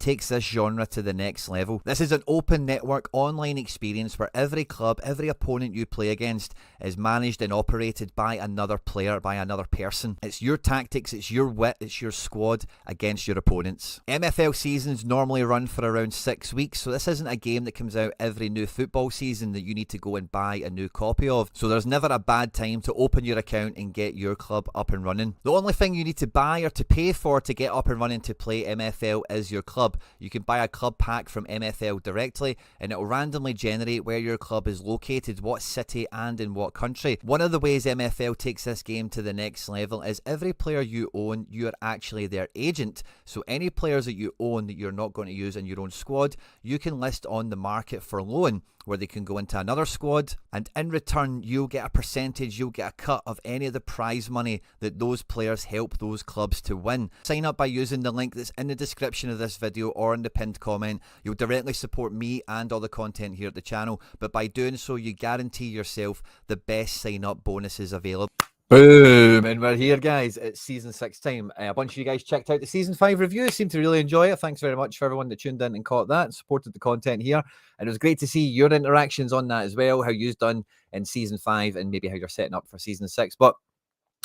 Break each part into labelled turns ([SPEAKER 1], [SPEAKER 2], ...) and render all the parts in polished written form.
[SPEAKER 1] takes this genre to the next level. This is an open network online experience where every club, every opponent you play against is managed and operated by another player, by another person. It's your tactics, it's your wit, it's your squad against your opponents. MFL seasons normally run for around 6 weeks, so this isn't a game that comes out every new football season that you need to go and buy a new copy of. So there's never a bad time to open your account and get your club up and running. The only thing you need to buy or to pay for to get up and running to play MFL is your club. You can buy a club pack from MFL directly and it will randomly generate where your club is located, what city and in what country. One of the ways MFL takes this game to the next level is every player you own, you are actually their agent. So any players that you own that you're not going to use in your own squad, you can list on the market for loan, where they can go into another squad, and in return you'll get a percentage, you'll get a cut of any of the prize money that those players help those clubs to win. Sign up by using the link that's in the description of this video or in the pinned comment. You'll directly support me and all the content here at the channel, but by doing so you guarantee yourself the best sign up bonuses available. Boom! And we're here, guys. It's season 6 time. A bunch of you guys checked out the season 5 review. Seemed to really enjoy it. Thanks very much for everyone that tuned in and caught that and supported the content here. And it was great to see your interactions on that as well, how you've done in season 5 and maybe how you're setting up for season 6. But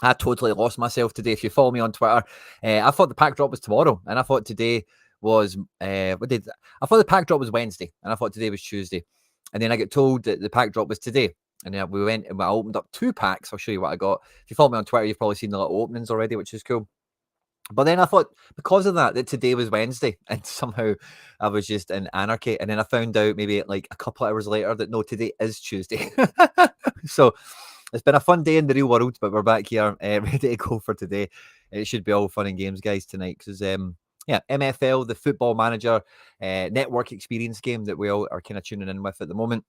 [SPEAKER 1] I totally lost myself today. If you follow me on Twitter, I thought the pack drop was tomorrow, and I thought today was I thought the pack drop was Wednesday, and I thought today was Tuesday. And then I get told that the pack drop was today. And then we went and I opened up 2 packs. I'll show you what I got. If you follow me on Twitter, you've probably seen the little openings already, which is cool. But then I thought, because of that today was Wednesday, and somehow I was just in anarchy. And then I found out maybe like a couple of hours later that no, today is Tuesday. So it's been a fun day in the real world, but we're back here ready to go for today. It should be all fun and games, guys, tonight, because yeah, MFL, the football manager network experience game that we all are kind of tuning in with at the moment.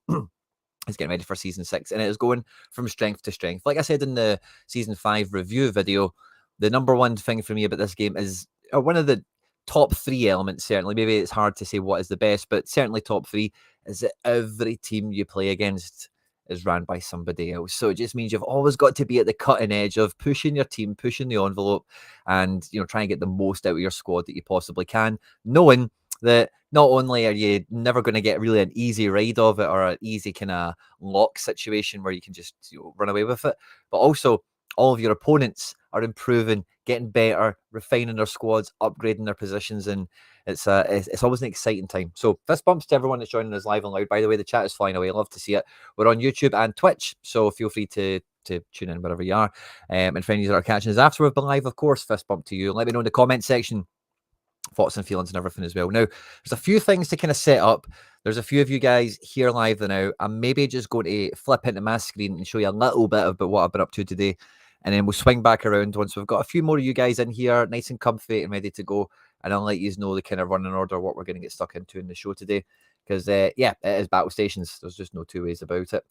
[SPEAKER 1] Is getting ready for season 6, and it is going from strength to strength. Like I said in the season 5 review video, the number one thing for me about this game is one of the top 3 elements, certainly. Maybe it's hard to say what is the best, but certainly top 3 is that every team you play against is ran by somebody else. So it just means you've always got to be at the cutting edge of pushing your team, pushing the envelope, and trying to get the most out of your squad that you possibly can, knowing that not only are you never going to get really an easy ride of it or an easy kind of lock situation where you can just run away with it, but also all of your opponents are improving, getting better, refining their squads, upgrading their positions, and it's always an exciting time. So fist bumps to everyone that's joining us live and loud. By the way, the chat is flying away. I love to see it. We're on YouTube and Twitch, so feel free to tune in wherever you are. And for any that are catching us after we've been live, of course, fist bump to you. Let me know in the comment section thoughts and feelings and everything as well. Now, there's a few things to kind of set up. There's a few of you guys here live now. I'm maybe just going to flip into my screen and show you a little bit about what I've been up to today. And then we'll swing back around once we've got a few more of you guys in here, nice and comfy and ready to go. And I'll let you know the kind of running order, what we're going to get stuck into in the show today. Because, yeah, it is Battle Stations. There's just no 2 ways about it.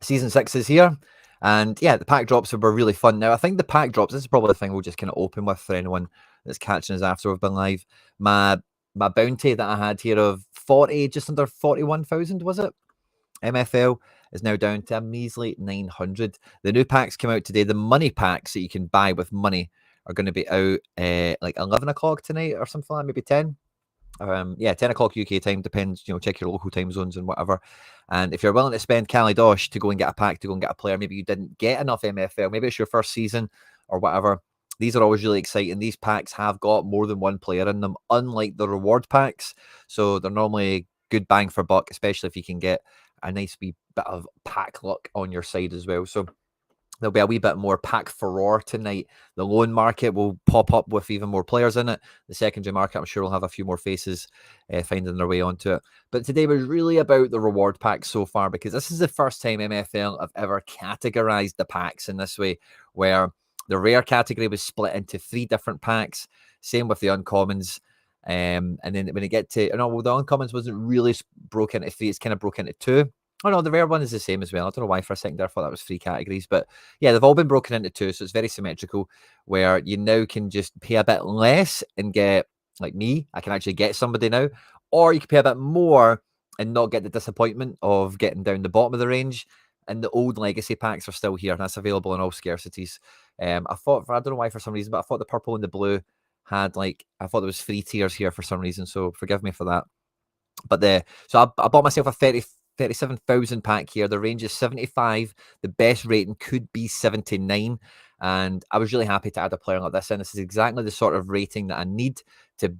[SPEAKER 1] Season 6 is here. And yeah, the pack drops were really fun. Now, I think the pack drops, this is probably the thing we'll just kind of open with for anyone that's catching us after we've been live. My bounty that I had here of 40, just under 41,000, was it? MFL is now down to a measly 900. The new packs came out today. The money packs that you can buy with money are going to be out like 11 o'clock tonight or something like that, maybe 10. Yeah, 10 o'clock UK time, depends, check your local time zones and whatever. And if you're willing to spend Cali Dosh to go and get a pack, to go and get a player, maybe you didn't get enough MFL, maybe it's your first season or whatever, these are always really exciting. These packs have got more than one player in them, unlike the reward packs. So they're normally good bang for buck, especially if you can get a nice wee bit of pack luck on your side as well. So there'll be a wee bit more pack furore tonight. The loan market will pop up with even more players in it. The secondary market, I'm sure, will have a few more faces finding their way onto it. But today was really about the reward packs so far, because this is the first time MFL have ever categorized the packs in this way, where the rare category was split into 3 different packs. Same with the uncommons. And then when you get to, the uncommons wasn't really broken into 3, it's kind of broken into 2. Oh no, the rare one is the same as well. I don't know why for a second there I thought that was 3 categories, but yeah, they've all been broken into 2, so it's very symmetrical, where you now can just pay a bit less and get, like me, I can actually get somebody now, or you can pay a bit more and not get the disappointment of getting down the bottom of the range. And the old legacy packs are still here, and that's available in all scarcities. I don't know why for some reason, but I thought the purple and the blue had like, I thought there was 3 tiers here for some reason, so forgive me for that. But I bought myself a 37,000 pack here. The range is 75. The best rating could be 79. And I was really happy to add a player like this in. This is exactly the sort of rating that I need to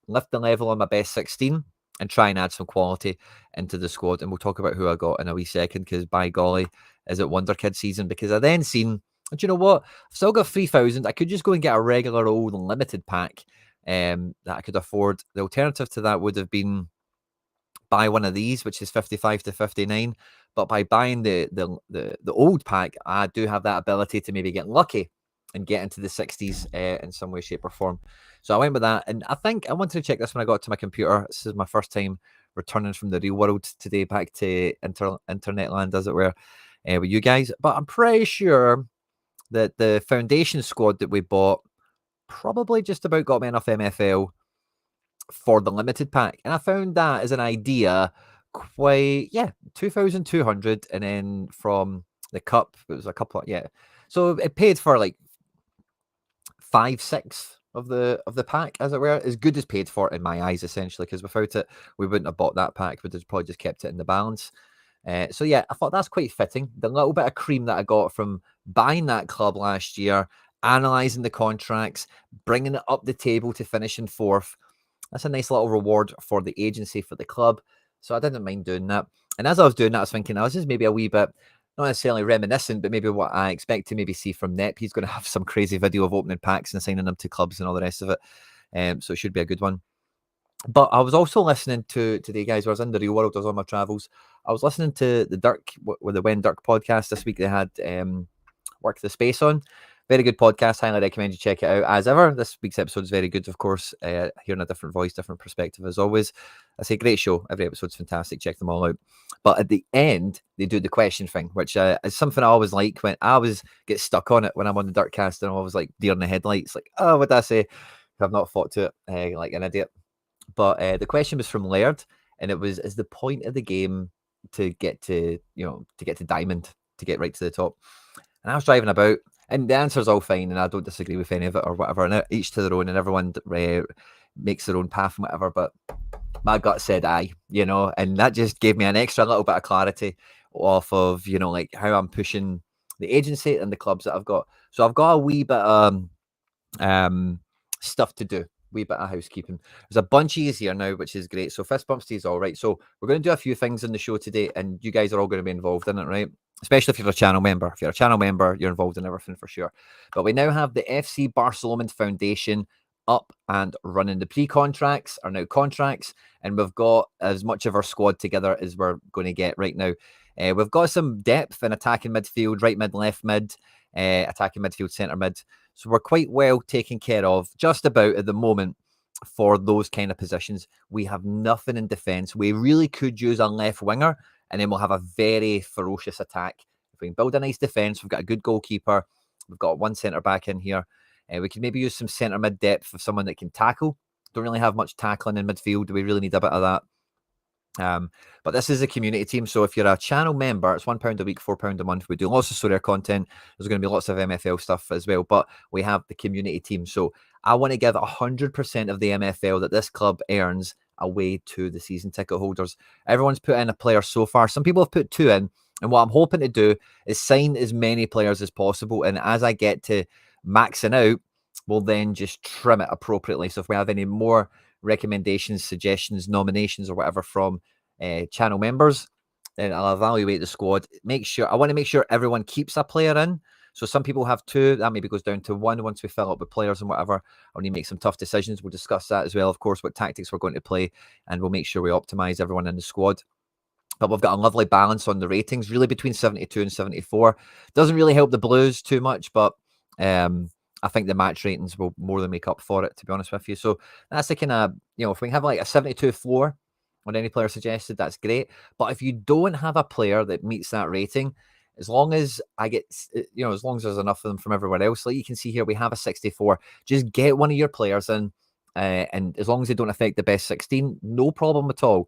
[SPEAKER 1] lift the level on my best 16 and try and add some quality into the squad. And we'll talk about who I got in a wee second, because by golly, is it Wonder Kid season? Because I then seen, do you know what? I've still got 3,000. I could just go and get a regular old limited pack that I could afford. The alternative to that would have been buy one of these, which is 55 to 59. But by buying the old pack, I do have that ability to maybe get lucky and get into the 60s in some way, shape, or form. So I went with that, and I think I wanted to check this when I got to my computer. This is my first time returning from the real world today, back to internet land, as it were, with you guys. But I'm pretty sure that the foundation squad that we bought probably just about got me enough MFL for the limited pack. And I found that as an idea quite, 2,200. And then from the cup, it was a couple, So it paid for like 5/6 of the pack, as it were, as good as paid for in my eyes, essentially, because without it, we wouldn't have bought that pack. We'd have probably just kept it in the balance. So yeah, I thought that's quite fitting. The little bit of cream that I got from buying that club last year, analysing the contracts, bringing it up the table to finish in 4th. That's a nice little reward for the agency, for the club. So I didn't mind doing that. And as I was doing that, I was thinking, I was just maybe a wee bit, not necessarily reminiscent, but maybe what I expect to maybe see from Nep. He's going to have some crazy video of opening packs and signing them to clubs and all the rest of it. So it should be a good one. But I was also listening to today, guys. I was in the real world. I was on my travels. I was listening to the Dirk, with the When Dirk podcast this week. They had Work the Space on. Very good podcast. Highly recommend you check it out. As ever, this week's episode is very good, of course. Hearing a different voice, different perspective, as always. I say great show. Every episode's fantastic. Check them all out. But at the end, they do the question thing, which is something I always like when I always get stuck on it when I'm on the Dirtcast, and I'm always like deer in the headlights. Like, oh, what did I say? I've not fought to it like an idiot. But the question was from Laird, and it was, is the point of the game to get to diamond, to get right to the top? And I was driving about, and the answer's all fine, and I don't disagree with any of it or whatever, and each to their own, and everyone makes their own path and whatever, but my gut said aye, and that just gave me an extra little bit of clarity off of, like how I'm pushing the agency and the clubs that I've got. So I've got a wee bit of stuff to do. Wee bit of housekeeping. There's a bunch easier now, which is great. So fist bumps to you all right. So we're going to do a few things in the show today, and you guys are all going to be involved in it, right? Especially if you're a channel member. If you're a channel member, you're involved in everything for sure. But we now have the FC Barcelona Foundation up and running. The pre-contracts are now contracts, and we've got as much of our squad together as we're going to get right now. We've got some depth in attacking midfield, right mid, left mid, attacking midfield, centre mid. So we're quite well taken care of just about at the moment for those kind of positions. We have nothing in defence. We really could use a left winger, and then we'll have a very ferocious attack. If we can build a nice defence, we've got a good goalkeeper. We've got one centre back in here. We could maybe use some centre mid depth of someone that can tackle. Don't really have much tackling in midfield. We really need a bit of that. But this is a community team, so if you're a channel member, it's £1 a week, £4 a month. We do lots of Sorare content. There's going to be lots of MFL stuff as well, but we have the community team. So I want to give 100% of the MFL that this club earns away to the season ticket holders. Everyone's put in a player so far. Some people have put 2 in, and what I'm hoping to do is sign as many players as possible, and as I get to maxing out, we'll then just trim it appropriately. So if we have any more recommendations, suggestions, nominations, or whatever from channel members, then I'll evaluate the squad. I want to make sure everyone keeps a player in. So some people have 2, that maybe goes down to 1 once we fill up with players and whatever. I'll need to make some tough decisions. We'll discuss that as well, of course, what tactics we're going to play, and we'll make sure we optimize everyone in the squad. But we've got a lovely balance on the ratings, really between 72 and 74. Doesn't really help the Blues too much, but I think the match ratings will more than make up for it, to be honest with you. So that's the kind of, if we have like a 72 floor on any player suggested, that's great. But if you don't have a player that meets that rating, as long as I get, as long as there's enough of them from everywhere else, like you can see here, we have a 64. Just get one of your players in, and as long as they don't affect the best 16, no problem at all.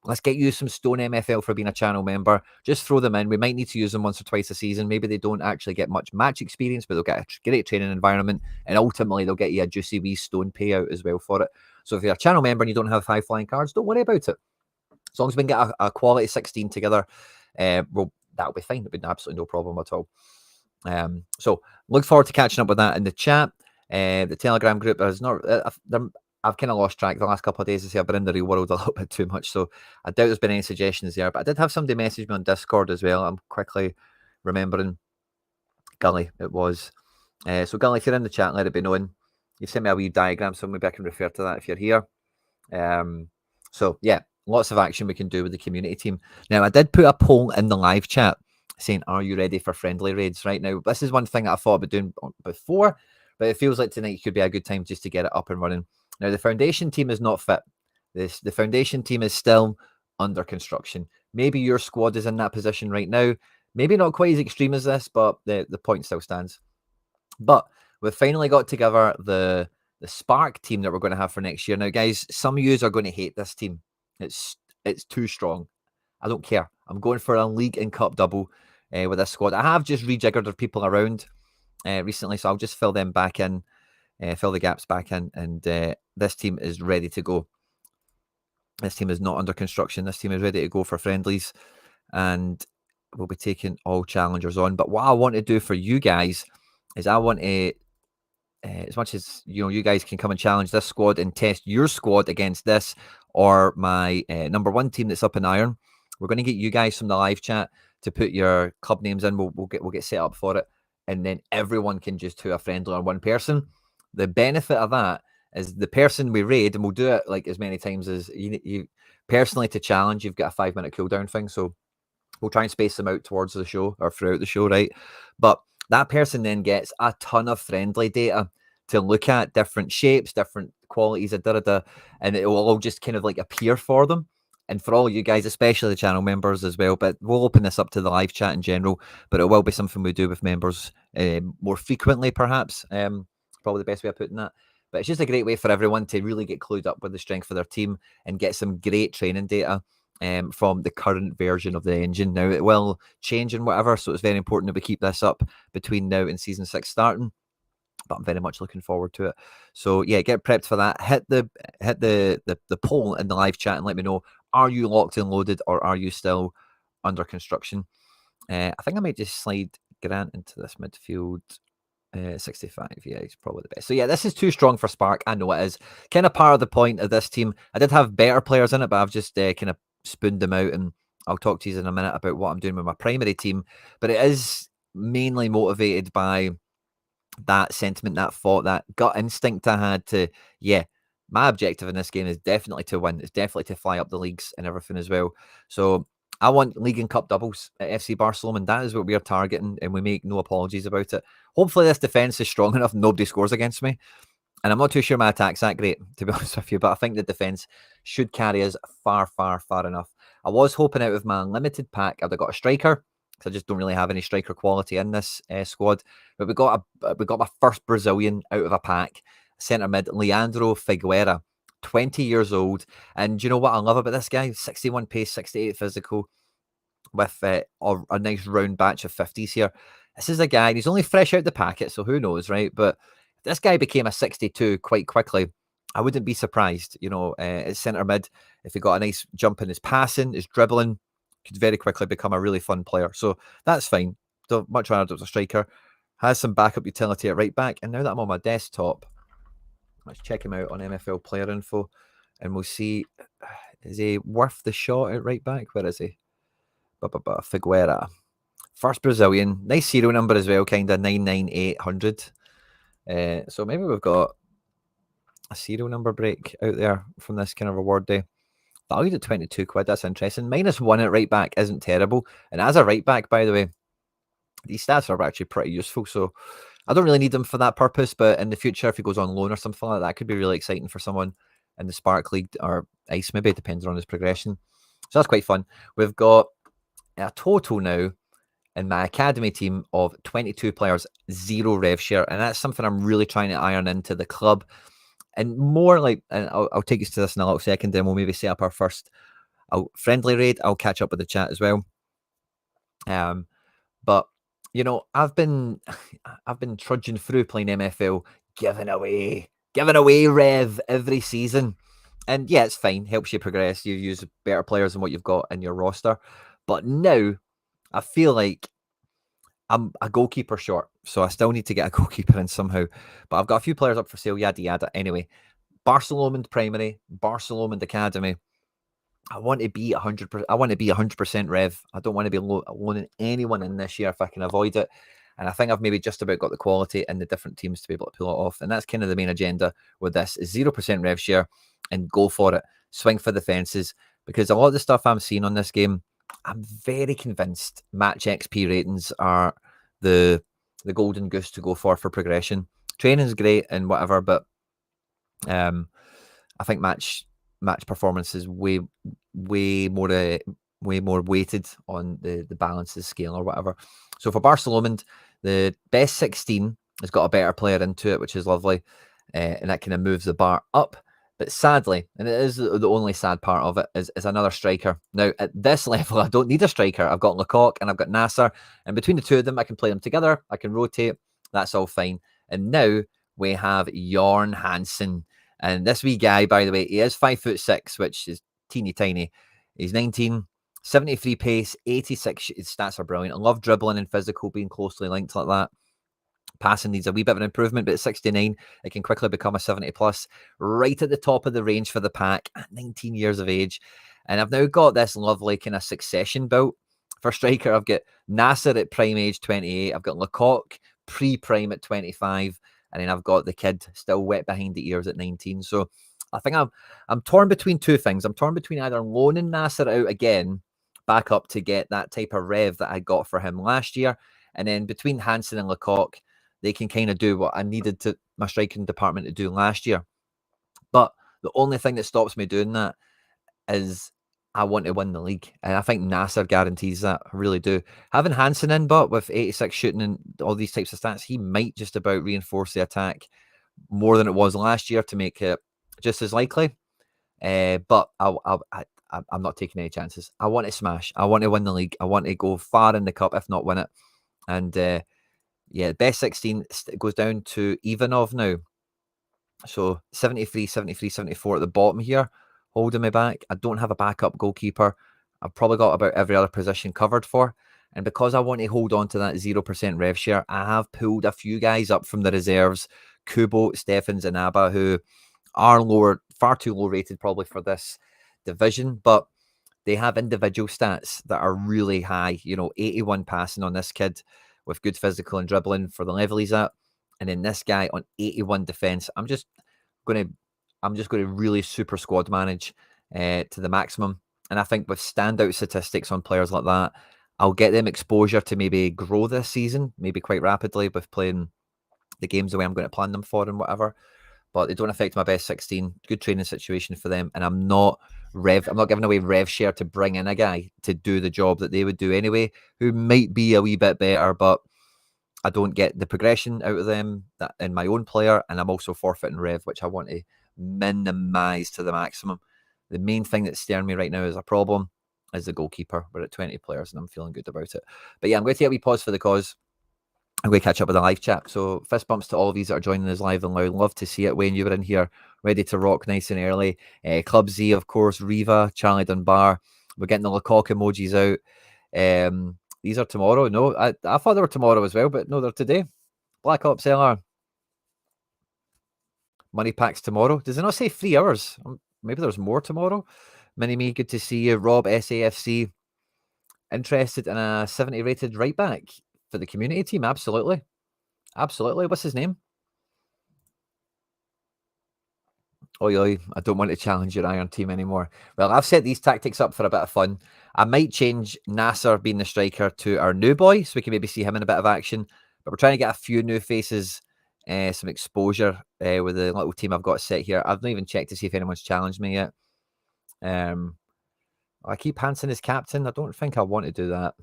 [SPEAKER 1] Let's get you some stone MFL for being a channel member. Just throw them in. We might need to use them once or twice a season. Maybe they don't actually get much match experience, but they'll get a great training environment. And ultimately, they'll get you a juicy wee stone payout as well for it. So if you're a channel member and you don't have 5 flying cards, don't worry about it. As long as we can get a quality 16 together, well, that'll be fine. It'll be absolutely no problem at all. So look forward to catching up with that in the chat. The Telegram group is not... I've kind of lost track the last couple of days. I've been in the real world a little bit too much, so I doubt there's been any suggestions there. But I did have somebody message me on Discord as well. I'm quickly remembering. Gully, it was. So Gully, if you're in the chat, let it be known. You've sent me a wee diagram, so maybe I can refer to that if you're here. So yeah, lots of action we can do with the community team. Now, I did put a poll in the live chat saying, are you ready for friendly raids right now? This is one thing that I thought about doing before, but it feels like tonight could be a good time just to get it up and running. Now, the foundation team is not fit. The foundation team is still under construction. Maybe your squad is in that position right now. Maybe not quite as extreme as this, but the point still stands. But we've finally got together the Spark team that we're going to have for next year. Now, guys, some of you are going to hate this team. It's too strong. I don't care. I'm going for a league and cup double with this squad. I have just rejiggered the people around recently, so I'll just fill them back in. Fill the gaps back in, and this team is ready to go. This team is not under construction. This team is ready to go for friendlies, and we'll be taking all challengers on. But what I want to do for you guys is I want to, as much as you guys can come and challenge this squad and test your squad against this or my number 1 team that's up in Iron. We're going to get you guys from the live chat to put your club names in. We'll get set up for it, and then everyone can just do a friendly on one person. The benefit of that is the person we raid, and we'll do it like as many times as you personally to challenge. You've got a 5-minute cooldown thing, so we'll try and space them out towards the show or throughout the show, right? But that person then gets a ton of friendly data to look at, different shapes, different qualities, and it will all just kind of like appear for them. And for all you guys, especially the channel members as well, but we'll open this up to the live chat in general, but it will be something we do with members more frequently, perhaps. Probably the best way of putting that. But it's just a great way for everyone to really get clued up with the strength of their team and get some great training data from the current version of the engine. Now, it will change and whatever, so it's very important that we keep this up between now and Season 6 starting. But I'm very much looking forward to it. So yeah, get prepped for that. Hit the poll in the live chat and let me know, are you locked and loaded or are you still under construction? I think I might just slide Grant into this midfield. 65, yeah, he's probably the best. So yeah, this is too strong for Spark. I know it is. Kind of part of the point of this team. I did have better players in it, but I've just kind of spooned them out, and I'll talk to you in a minute about what I'm doing with my primary team. But it is mainly motivated by that sentiment, that thought, that gut instinct I had to, yeah, my objective in this game is definitely to win. It's definitely to fly up the leagues and everything as well. So I want league and cup doubles at FC Barcelona, and that is what we are targeting, and we make no apologies about it. Hopefully this defense is strong enough nobody scores against me. And I'm not too sure my attack's that great, to be honest with you, but I think the defense should carry us far, far, far enough. I was hoping out of my unlimited pack I'd have got a striker, because I just don't really have any striker quality in this squad. But we got my first Brazilian out of a pack, centre mid, Leandro Figueira, 20 years old. And do you know what I love about this guy? 61 pace, 68 physical, with a nice round batch of 50s here. This is a guy, he's only fresh out the packet, so who knows, right? But if this guy became a 62 quite quickly, I wouldn't be surprised. At centre mid, if he got a nice jump in his passing, his dribbling, could very quickly become a really fun player. So that's fine. Don't much rather as a striker. Has some backup utility at right back. And now that I'm on my desktop, let's check him out on MFL player info, and we'll see, is he worth the shot at right back? Where is he? Figueira. First Brazilian. Nice serial number as well, kind of 99800. So maybe we've got a serial number break out there from this kind of reward day. Valued at 22 quid. That's interesting. -1 at right back isn't terrible. And as a right back, by the way, these stats are actually pretty useful. So I don't really need them for that purpose. But in the future, if he goes on loan or something like that, could be really exciting for someone in the Spark League or Ice, maybe. It depends on his progression. So that's quite fun. We've got a total now in my academy team of 22 players, 0 rev share. And that's something I'm really trying to iron into the club. And more like, and I'll take you to this in a little second, then we'll maybe set up our first friendly raid. I'll catch up with the chat as well. But you know, I've been trudging through playing MFL, giving away rev every season. And yeah, it's fine, helps you progress. You use better players than what you've got in your roster. But now I feel like I'm a goalkeeper short, so I still need to get a goalkeeper in somehow. But I've got a few players up for sale, yada yada. Anyway, Barcelona Primary, Barcelona Academy. I want to be 100%. I want to be 100% rev. I don't want to be loaning anyone in this year if I can avoid it. And I think I've maybe just about got the quality in the different teams to be able to pull it off. And that's kind of the main agenda with this: is 0% rev share and go for it. Swing for the fences, because a lot of the stuff I'm seeing on this game, I'm very convinced match XP ratings are the golden goose to go for progression. Training's great and whatever, but I think match performance is way more weighted on the balances scale or whatever. So for Barcelona, the best 16 has got a better player into it, which is lovely, and that kind of moves the bar up. But sadly, and it is the only sad part of it, is another striker. Now, at this level, I don't need a striker. I've got Lecoq and I've got Nasser, and between the two of them, I can play them together. I can rotate. That's all fine. And now we have Jorn Hansen. And this wee guy, by the way, he is 5'6", which is teeny tiny. He's 19, 73 pace, 86. His stats are brilliant. I love dribbling and physical being closely linked like that. Passing needs a wee bit of an improvement, but at 69, it can quickly become a 70 plus, right at the top of the range for the pack at 19 years of age. And I've now got this lovely kind of succession built for striker. I've got Nasser at prime age 28. I've got Lecoq pre-prime at 25. And then I've got the kid still wet behind the ears at 19. So I think I'm torn between two things. I'm torn between either loaning Nasser out again, back up to get that type of rev that I got for him last year. And then between Hansen and Lecoq, they can kind of do what I needed to my striking department to do last year. But the only thing that stops me doing that is I want to win the league. And I think Nasser guarantees that. I really do. Having Hansen in, but with 86 shooting and all these types of stats, he might just about reinforce the attack more than it was last year to make it just as likely. But I'm not taking any chances. I want to smash. I want to win the league. I want to go far in the cup, if not win it. And yeah, best 16 goes down to Ivanov now. So 73, 73, 74 at the bottom here, holding me back. I don't have a backup goalkeeper. I've probably got about every other position covered for. And because I want to hold on to that 0% rev share, I have pulled a few guys up from the reserves, Kubo, Steffens, and Abba, who are lower, far too low rated probably for this division, but they have individual stats that are really high. You know, 81 passing on this kid with good physical and dribbling for the level he's at. And then this guy on 81 defense. I'm just going to really super squad manage to the maximum. And I think with standout statistics on players like that, I'll get them exposure to maybe grow this season, maybe quite rapidly with playing the games the way I'm going to plan them for and whatever. But they don't affect my best 16. Good training situation for them. And I'm not giving away rev share to bring in a guy to do the job that they would do anyway, who might be a wee bit better, but I don't get the progression out of them in my own player, and I'm also forfeiting rev, which I want to minimize to the maximum. The main thing that's staring me right now as a problem is the goalkeeper. We're at 20 players, and I'm feeling good about it. But yeah, I'm going to take a wee pause for the cause. I'm going to catch up with the live chat. So fist bumps to all of these that are joining us live and loud. Love to see it. Wayne, you were in here ready to rock nice and early. Club Z, of course, Riva, Charlie Dunbar. We're getting the Lecoq emojis out. These are tomorrow. No, I thought they were tomorrow as well, but no, they're today. Black Ops LR. Money packs tomorrow. Does it not say 3 hours? Maybe there's more tomorrow. Mini Me, good to see you. Rob, SAFC. Interested in a 70 rated right back for the community team? Absolutely. Absolutely. What's his name? Oi, oi, I don't want to challenge your Iron team anymore. Well, I've set these tactics up for a bit of fun. I might change Nasser being the striker to our new boy, so we can maybe see him in a bit of action. But we're trying to get a few new faces, some exposure with the little team I've got set here. I've not even checked to see if anyone's challenged me yet. I keep Hansen as captain. I don't think I want to do that.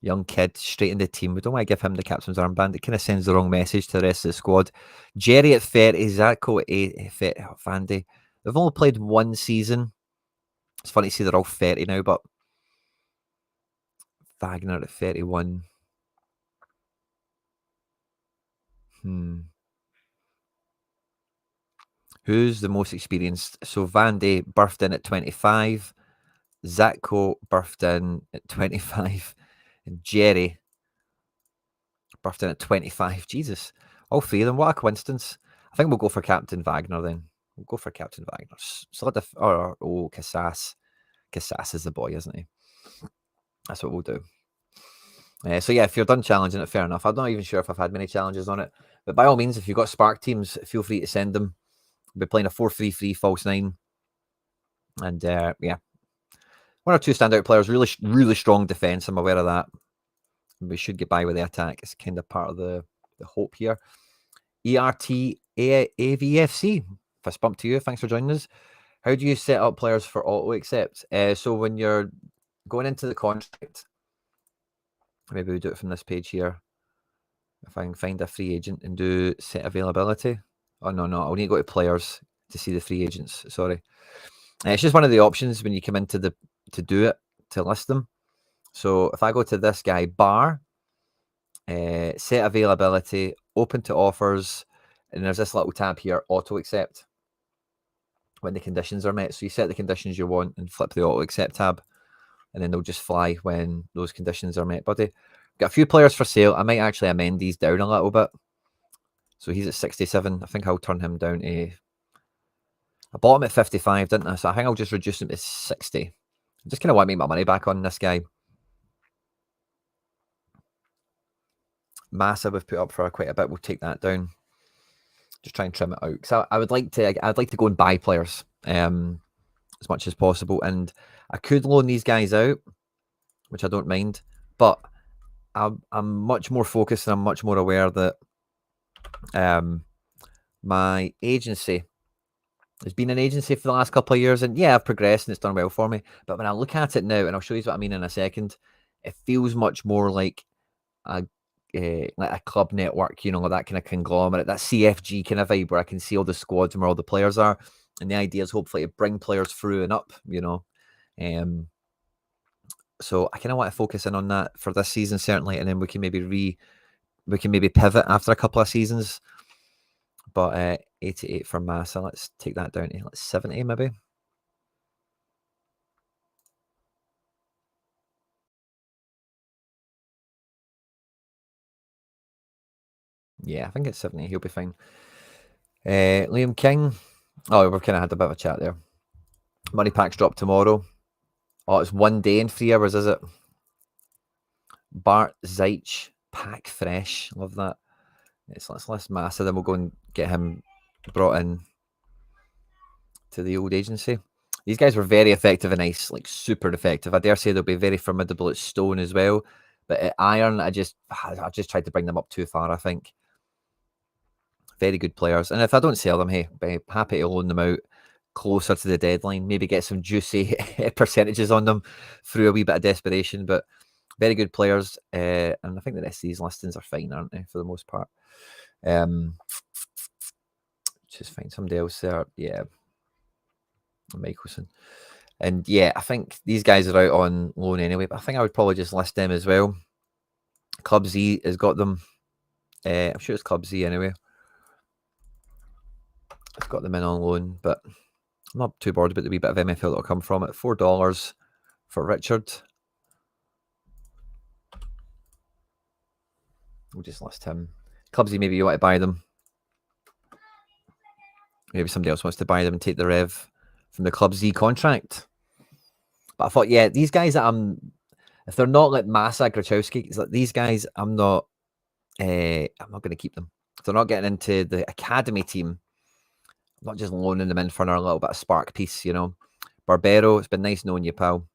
[SPEAKER 1] Young kid, straight in the team. We don't want to give him the captain's armband. It kind of sends the wrong message to the rest of the squad. Jerry at 30, Zako at 8, Vandy. They've only played one season. It's funny to see they're all 30 now, but Wagner at 31. Who's the most experienced? So Van Day birthed in at 25. Zatko birthed in at 25. And Jerry birthed in at 25. Jesus. All three of them. What a coincidence. I think we'll go for Captain Wagner then. We'll go for Captain Wagner. Casas. Casas is the boy, isn't he? That's what we'll do. So yeah, if you're done challenging it, fair enough. I'm not even sure if I've had many challenges on it. But by all means, if you've got Spark teams, feel free to send them. We'll be playing a 4-3-3 false 9. And yeah, one or two standout players, really strong defense. I'm aware of that. We should get by with the attack. It's kind of part of the hope here. ERTAVFC, fist bump to you. Thanks for joining us. How do you set up players for auto accept? So when you're going into the contract, maybe we do it from this page here. If I can find a free agent and do set availability. Oh, no. I'll need to go to players to see the free agents. Sorry. It's just one of the options when you come into to do it, to list them. So if I go to this guy, bar, set availability, open to offers, and there's this little tab here, auto accept, when the conditions are met. So you set the conditions you want and flip the auto accept tab, and then they'll just fly when those conditions are met, buddy. Got a few players for sale. I might actually amend these down a little bit. So he's at 67. I think I'll turn him down to... I bought him at 55, didn't I? So I think I'll just reduce him to 60. I just kind of want to make my money back on this guy. Massa we've put up for quite a bit. We'll take that down. Just try and trim it out. So I'd like to go and buy players as much as possible. And I could loan these guys out, which I don't mind. But I'm much more focused and I'm much more aware that my agency has been an agency for the last couple of years. And yeah, I've progressed and it's done well for me. But when I look at it now, and I'll show you what I mean in a second, it feels much more like a club network, you know, that kind of conglomerate, that CFG kind of vibe where I can see all the squads and where all the players are. And the idea is hopefully to bring players through and up, you know. So I kind of want to focus in on that for this season, certainly, and then we can maybe pivot after a couple of seasons. But 88 for Massa, let's take that down to 70 maybe. Yeah, I think it's 70. He'll be fine. Liam King. Oh, we've kind of had a bit of a chat there. Money packs drop tomorrow. Oh, it's 1 day and 3 hours, is it? Bart Zeich, pack fresh. Love that. Let's list Massa, then we'll go and get him brought in to the old agency. These guys were very effective and nice, like super effective. I dare say they'll be very formidable at stone as well. But at iron, I just tried to bring them up too far, I think. Very good players. And if I don't sell them, hey, be happy to loan them out closer to the deadline. Maybe get some juicy percentages on them through a wee bit of desperation. But very good players. And I think the rest of these listings are fine, aren't they, for the most part? Just find somebody else there. Yeah. Michelson. And yeah, I think these guys are out on loan anyway, but I think I would probably just list them as well. Club Z has got them. I'm sure it's Club Z anyway. It's got them in on loan, but I'm not too bored about the wee bit of MFL that'll come from it. $4 for Richard. We'll just list him. Club Z, maybe you want to buy them. Maybe somebody else wants to buy them and take the rev from the Club Z contract. But I thought, yeah, these guys that if they're not like Massa, Grachowski, it's like these guys, I'm not going to keep them. If they're not getting into the academy team, I'm not just loaning them in for another little bit of spark piece, you know. Barbero, it's been nice knowing you, pal.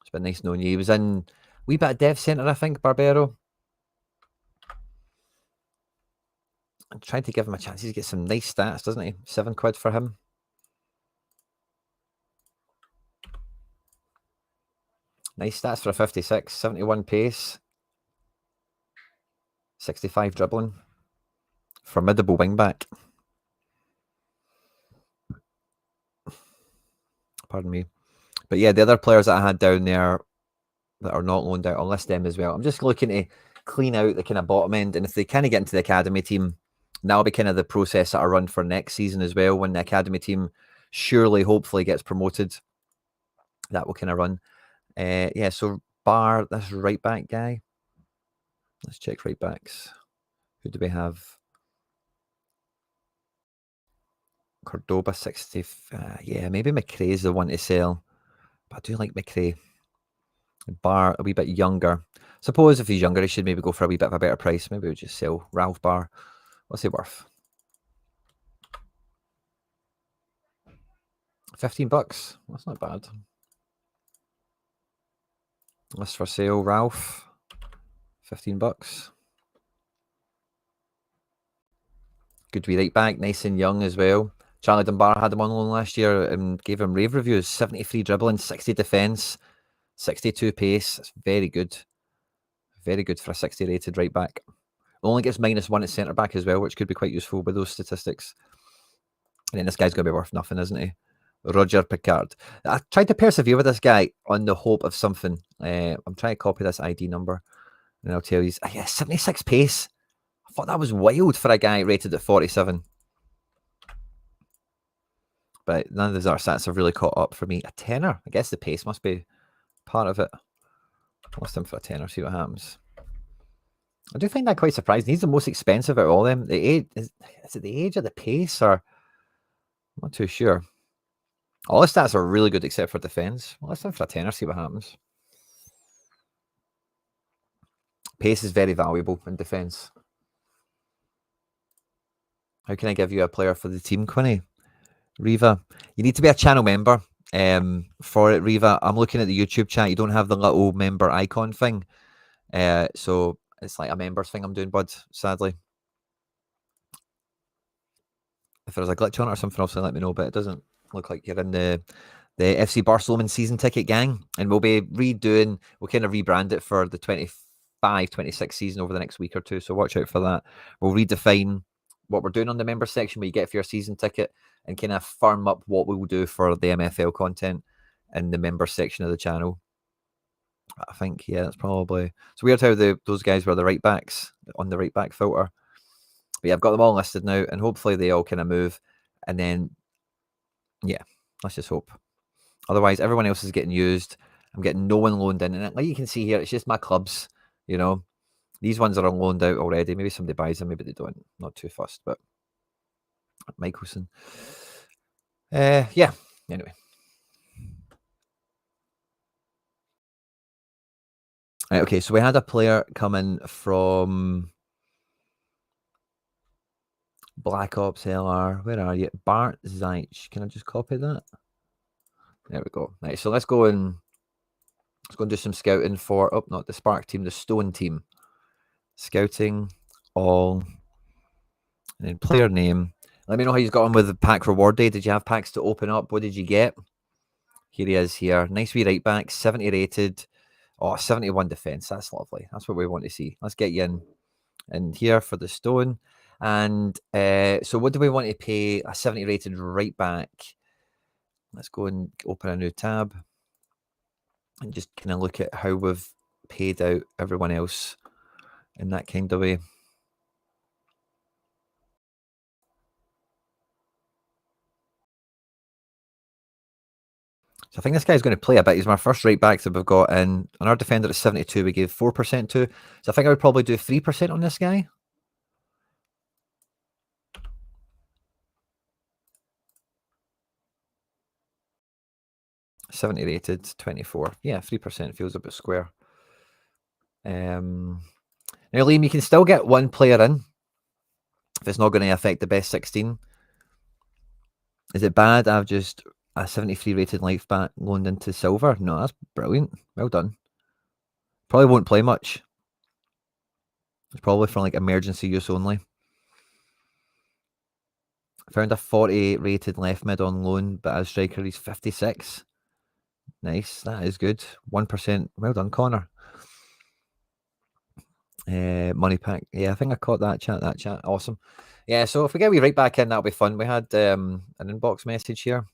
[SPEAKER 1] It's been nice knowing you. He was in a wee bit of Dev Centre, I think, Barbero. I'm trying to give him a chance. He's get some nice stats, doesn't he? £7 for him. Nice stats for a 56. 71 pace. 65 dribbling. Formidable wingback. Pardon me. But yeah, the other players that I had down there that are not loaned out, I'll list them as well. I'm just looking to clean out the kind of bottom end, and if they kind of get into the academy team, that'll be kind of the process that I run for next season as well. When the academy team surely, hopefully, gets promoted, that will kind of run. Yeah, so bar this right back guy. Let's check right backs. Who do we have? Cordoba 60. Yeah, maybe McRae's the one to sell. But I do like McRae. Bar a wee bit younger. Suppose if he's younger, he should maybe go for a wee bit of a better price. Maybe we'll just sell Ralph Bar. What's he worth? $15. That's not bad. List for sale, Ralph. $15. Good to be right back, nice and young as well. Charlie Dunbar had him on loan last year and gave him rave reviews. 73 dribbling, 60 defence, 62 pace. That's very good. Very good for a 60 rated right back. Only gets -1 at centre back as well, which could be quite useful with those statistics. And then this guy's going to be worth nothing, isn't he? Roger Picard. I tried to persevere with this guy on the hope of something. I'm trying to copy this ID number, and I'll tell you, yeah, 76 pace. I thought that was wild for a guy rated at 47. But none of those other stats have really caught up for me. A tenner. I guess the pace must be part of it. I'll list him for a tenner, see what happens. I do find that quite surprising. He's the most expensive out of all them. The age is it the age or the pace, or I'm not too sure. All the stats are really good except for defense. Well, let's him for a tenner, see what happens. Pace is very valuable in defense. How can I give you a player for the team, Quinny? Riva, you need to be a channel member for it, Riva. I'm looking at the YouTube chat. You don't have the little member icon thing. So it's like a members thing I'm doing, bud, sadly. If there's a glitch on it or something else, let me know, but it doesn't look like you're in the FC Barcelona season ticket gang. And we'll be we'll kind of rebrand it for the 25-26 season over the next week or two. So watch out for that. We'll redefine what we're doing on the member section where you get for your season ticket and kind of firm up what we will do for the MFL content in the member section of the channel. I think, yeah, that's probably... It's weird how those guys were the right backs on the right back filter. But yeah, I've got them all listed now, and hopefully they all kind of move. And then, yeah, let's just hope. Otherwise, everyone else is getting used. I'm getting no one loaned in. And like you can see here, it's just my clubs, you know. These ones are loaned out already. Maybe somebody buys them, maybe they don't. Not too fussed, but Michelson. Yeah, anyway. Right, okay, so we had a player coming from Black Ops LR. Where are you? Bart Zeich. Can I just copy that? There we go. Right, so let's go and do some scouting for, not the Spark team, the Stone team. Scouting, all, and then player name. Let me know how you got on with the pack reward day. Did you have packs to open up? What did you get? Here he is here. Nice wee right back, 70 rated. Oh, 71 defense. That's lovely. That's what we want to see. Let's get you in here for the Stone. And so what do we want to pay a 70 rated right back? Let's go and open a new tab and just kind of look at how we've paid out everyone else in that kind of way. So I think this guy's going to play a bit. He's my first right back that we've got in. On our defender at 72, we gave 4% to. So I think I would probably do 3% on this guy. $70 rated, 24. Yeah, 3% feels a bit square. Now, Liam, you can still get one player in if it's not going to affect the best 16. Is it bad? I've just a 73 rated life back loaned into silver. No, that's brilliant. Well done. Probably won't play much. It's probably for like emergency use only. Found a 40 rated left mid on loan, but as striker he's 56. Nice, that is good. 1%. Well done, Connor. Money pack. Yeah, I think I caught that chat. Awesome. Yeah, so if we get right back in, that'll be fun. We had an inbox message here.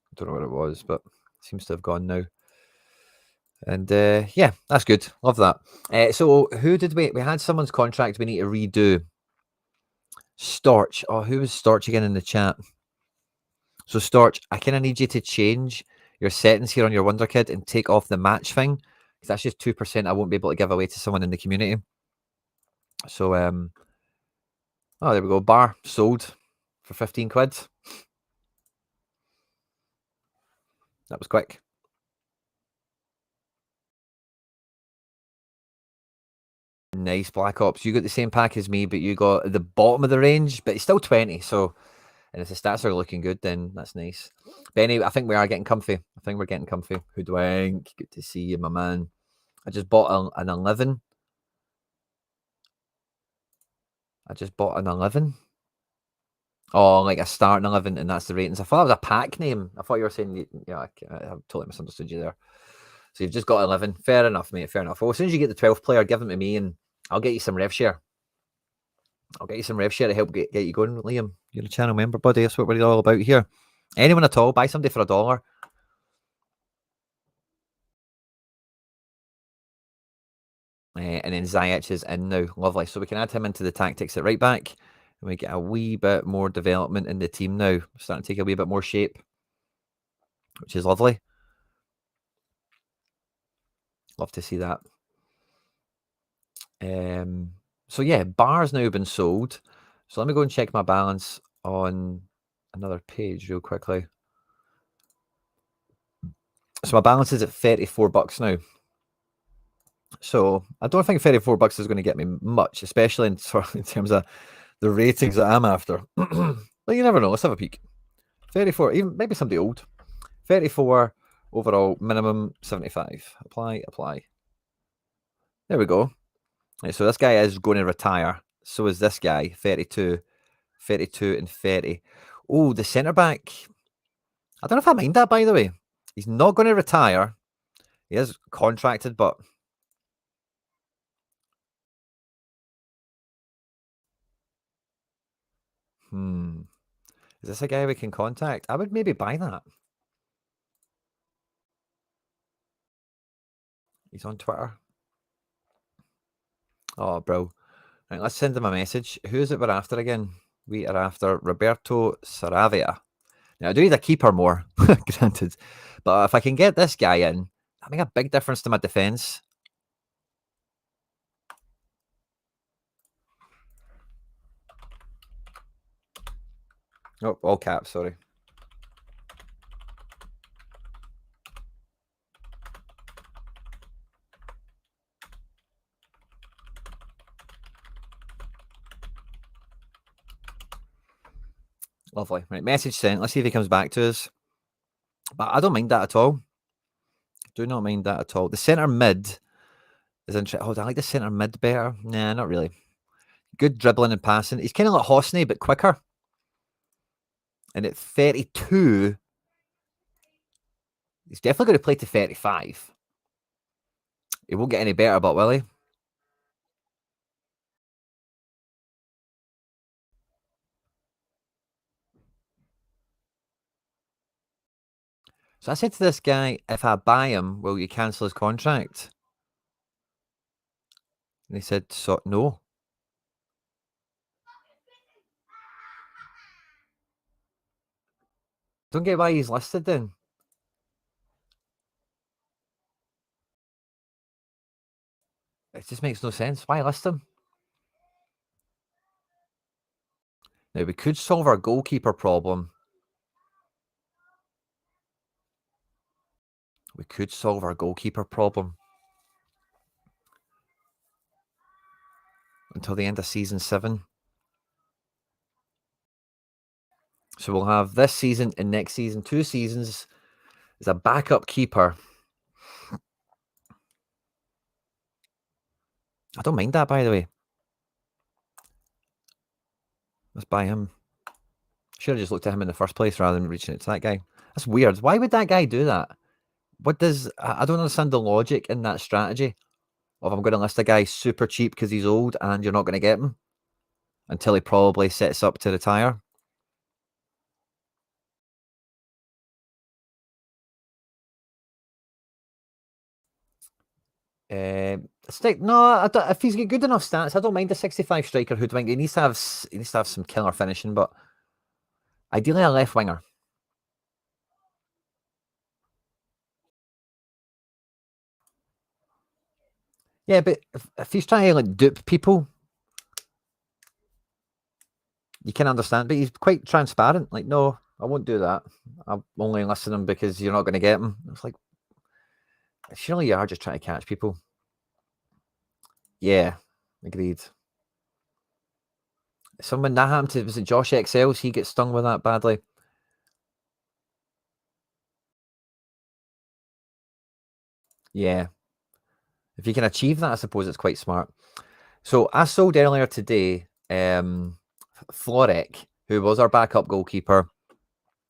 [SPEAKER 1] I don't know what it was, but Seems to have gone now. And yeah, that's good. Love that. So who did we had someone's contract we need to redo. Storch. Oh, who was Storch again in the chat? So Storch, I kind of need you to change your settings here on your Wonder Kid and take off the match thing, because that's just 2% I won't be able to give away to someone in the community. So oh, there we go. Bar sold for 15 quid. That was quick. Nice, Black Ops. You got the same pack as me, but you got the bottom of the range, but it's still 20. So, and if the stats are looking good, then that's nice. Benny, I think we are getting comfy. I think we're getting comfy. Hoodwink, good to see you, my man. I just bought an 11. I just bought an 11. Oh, like a starting 11, and that's the ratings. I thought it was a pack name. I thought you were saying, yeah, I totally misunderstood you there. So you've just got 11. Fair enough, mate. Fair enough. Well, as soon as you get the 12th player, give them to me, and I'll get you some rev share. I'll get you some rev share to help get you going, Liam. You're a channel member, buddy. That's what we're all about here. Anyone at all, buy somebody for $1. And then Ziyech is in now. Lovely. So we can add him into the tactics at right back. And we get a wee bit more development in the team now. Starting to take a wee bit more shape, which is lovely. Love to see that. So yeah, bar's now been sold. So let me go and check my balance on another page real quickly. So my balance is at $34 now. So I don't think $34 is going to get me much, especially in terms of the ratings that I'm after. But you never know. Let's have a peek. 34, even maybe somebody old. 34 overall, minimum 75. Apply. There we go. Right, so this guy is going to retire. So is this guy, 32, and 30. Oh, the centre back. I don't know if I mind that, by the way. He's not going to retire. He is contracted, but is this a guy we can contact? I would maybe buy that. He's on Twitter. Oh, bro. Right, let's send him a message. Who is it we're after again? We are after Roberto Saravia. Now, I do need a keeper more, granted. But if I can get this guy in, that'll make a big difference to my defence. Oh, all caps, sorry. Lovely. Right, message sent. Let's see if he comes back to us. But I don't mind that at all. Do not mind that at all. The centre mid is interesting. Oh, I like the centre mid better. Nah, not really. Good dribbling and passing. He's kind of like Hosney, but quicker. And at 32, he's definitely going to play to 35. He won't get any better, but will he? So I said to this guy, if I buy him, will you cancel his contract? And he said, so no. Don't get why he's listed then. It just makes no sense. Why list him? Now, we could solve our goalkeeper problem. We could solve our goalkeeper problem until the end of season 7. So we'll have this season and next season, 2 seasons, as a backup keeper. I don't mind that, by the way. Let's buy him. Should have just looked at him in the first place rather than reaching out to that guy. That's weird. Why would that guy do that? What does... I don't understand the logic in that strategy of I'm going to list a guy super cheap because he's old and you're not going to get him until he probably sets up to retire. No, if he's got good enough stats, I don't mind a 65 striker who he needs to have some killer finishing, but ideally a left winger. Yeah, but if he's trying to like dupe people, you can understand. But he's quite transparent. Like, no, I won't do that. I'm only listening because you're not going to get him. It's like, surely you are just trying to catch people. Yeah, agreed. Someone that happened to, was it Josh XLs? He gets stung with that badly. Yeah. If you can achieve that, I suppose it's quite smart. So I sold earlier today Florek, who was our backup goalkeeper,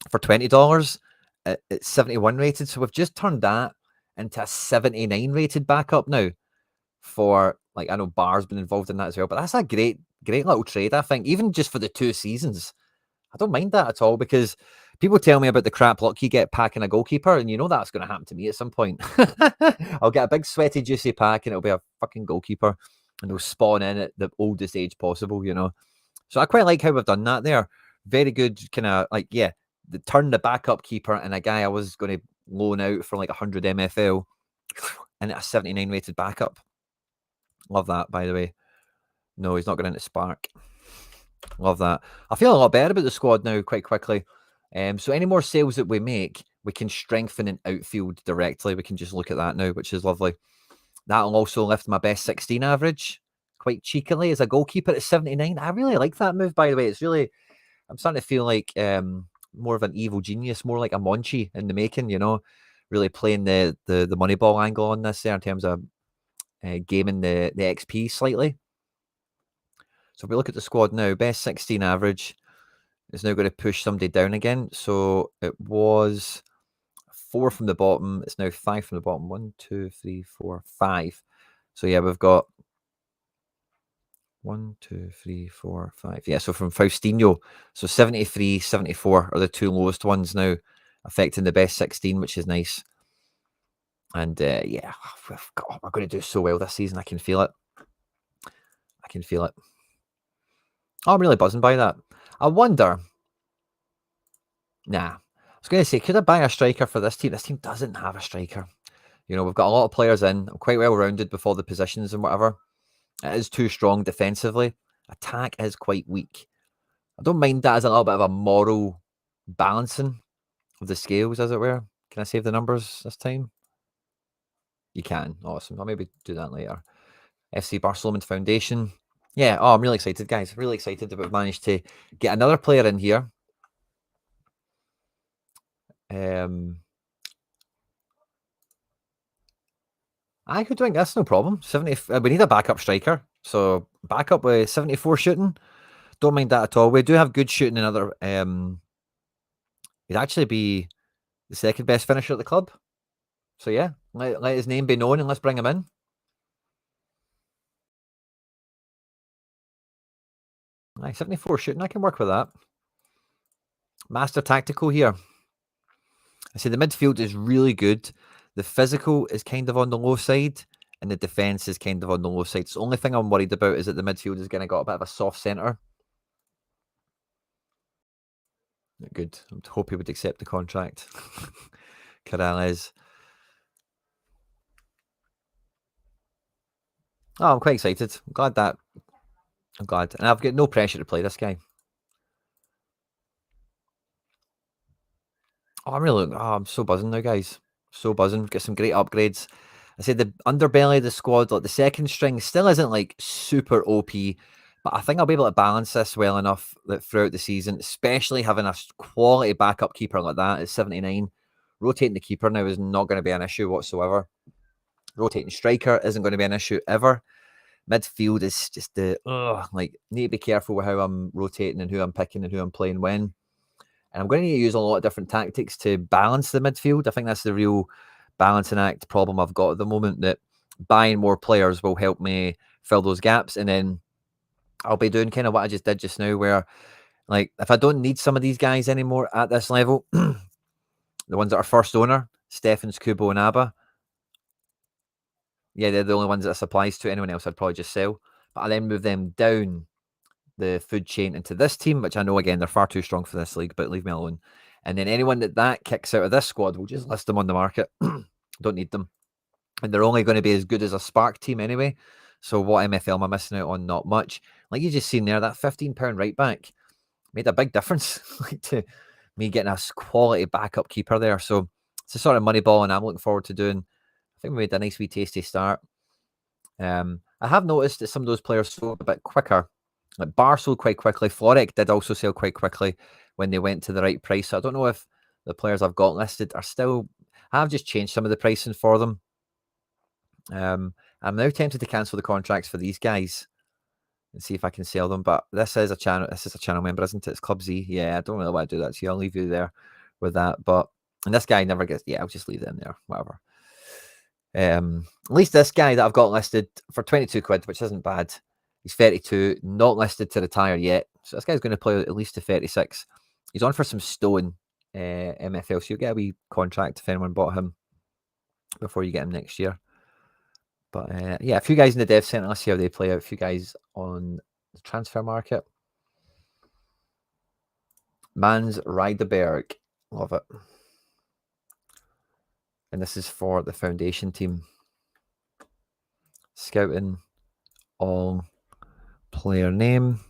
[SPEAKER 1] for $20 at 71 rated. So we've just turned that into a 79 rated backup now for, like, I know Bar's been involved in that as well, but that's a great little trade, I think, even just for the 2 seasons. I don't mind that at all because people tell me about the crap luck you get packing a goalkeeper, and you know that's going to happen to me at some point. I'll get a big sweaty juicy pack and it'll be a fucking goalkeeper and they'll spawn in at the oldest age possible, you know. So I quite like how we've done that there. Very good, kind of like, yeah, turn the backup keeper and a guy I was going to loan out for like 100 MFL and a 79 rated backup. Love that, by the way. No, he's not going into Spark. Love that. I feel a lot better about the squad now quite quickly. So any more sales that we make, we can strengthen an outfield directly. We can just look at that now, which is lovely. That'll also lift my best 16 average quite cheekily as a goalkeeper at 79. I really like that move, by the way. It's really, I'm starting to feel like more of an evil genius, more like a Monchi in the making, you know, really playing the Moneyball angle on this there in terms of gaming the XP slightly. So if we look at the squad now, best 16 average is now going to push somebody down again. So it was 4 from the bottom. It's now 5 from the bottom. 1, 2, 3, 4, 5. So yeah, we've got 1, 2, 3, 4, 5. Yeah, so from Faustino. So 73, 74 are the 2 lowest ones now, affecting the best 16, which is nice. And yeah, we're going to do so well this season. I can feel it. I can feel it. Oh, I'm really buzzing by that. I wonder. Nah. I was going to say, could I buy a striker for this team? This team doesn't have a striker. You know, we've got a lot of players in. I'm quite well rounded with all the positions and whatever. It is too strong defensively. Attack is quite weak. I don't mind that as a little bit of a moral balancing of the scales, as it were. Can I save the numbers this time? You can. Awesome. I'll maybe do that later. FC Barcelona Foundation. Yeah. Oh, I'm really excited, guys. Really excited that we've managed to get another player in here. I could drink. That's no problem. 70. We need a backup striker. So backup with 74 shooting. Don't mind that at all. We do have good shooting in other. He'd actually be the second best finisher at the club. So yeah, let his name be known and let's bring him in. Aye, 74 shooting. I can work with that. Master tactical here. I say the midfield is really good. The physical is kind of on the low side, and the defense is kind of on the low side. So the only thing I'm worried about is that the midfield is going to got a bit of a soft center. Good. I hope he would accept the contract. Corrales. Oh, I'm quite excited. I'm glad. And I've got no pressure to play this guy. Oh, I'm so buzzing now, guys. So buzzing. Get some great upgrades. I said the underbelly of the squad, like the second string, still isn't like super OP, but I think I'll be able to balance this well enough that throughout the season, especially having a quality backup keeper like that at 79. Rotating the keeper now is not going to be an issue whatsoever. Rotating striker isn't going to be an issue ever. Midfield is just need to be careful with how I'm rotating and who I'm picking and who I'm playing when. And I'm going to need to use a lot of different tactics to balance the midfield. I think that's the real balancing act problem I've got at the moment, that buying more players will help me fill those gaps. And then I'll be doing kind of what I just did just now, where like if I don't need some of these guys anymore at this level, the ones that are first owner, Stephens, Kubo, and Abba, Yeah, they're the only ones that it applies to. Anyone else I'd probably just sell. But I then move them down the food chain into this team, which I know, again, they're far too strong for this league, but leave me alone. And then anyone that kicks out of this squad, we'll just list them on the market. Don't need them. And they're only going to be as good as a Spark team anyway. So what MFL am I missing out on? Not much. Like you just seen there, that £15 right back made a big difference to me getting a quality backup keeper there. So it's a sort of money ball, and I'm looking forward to doing. I think we made a nice wee tasty start. I have noticed that some of those players sold a bit quicker. Like Bar sold quite quickly. Florek did also sell quite quickly when they went to the right price. So I don't know if the players I've got listed are still. I've just changed some of the pricing for them. I'm now tempted to cancel the contracts for these guys and see if I can sell them. But this is a channel. This is a channel member, isn't it? It's Club Z. Yeah, I don't really want to do that. So I'll leave you there with that. But and this guy never gets. Yeah, I'll just leave them there. Whatever. At least this guy that I've got listed for 22 quid, which isn't bad. He's 32, not listed to retire yet. So this guy's going to play at least to 36. He's on for some stone MFL. So you'll get a wee contract if anyone bought him before you get him next year. But yeah, a few guys in the dev centre. Let's see how they play out. A few guys on the transfer market. Mans Rideberg. Love it. And this is for the foundation team. Scouting all player name.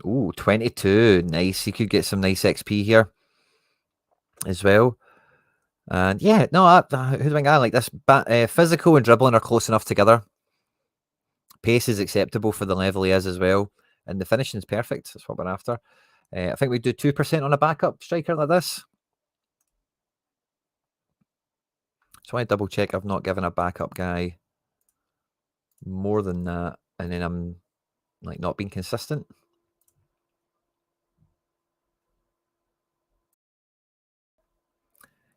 [SPEAKER 1] Ooh, 22. Nice. You could get some nice XP here as well. And yeah, no, who do I like this? Physical and dribbling are close enough together. Pace is acceptable for the level he is as well. And the finishing is perfect. That's what we're after. I think we do 2% on a backup striker like this. So I double check I've not given a backup guy more than that. And then I'm like not being consistent.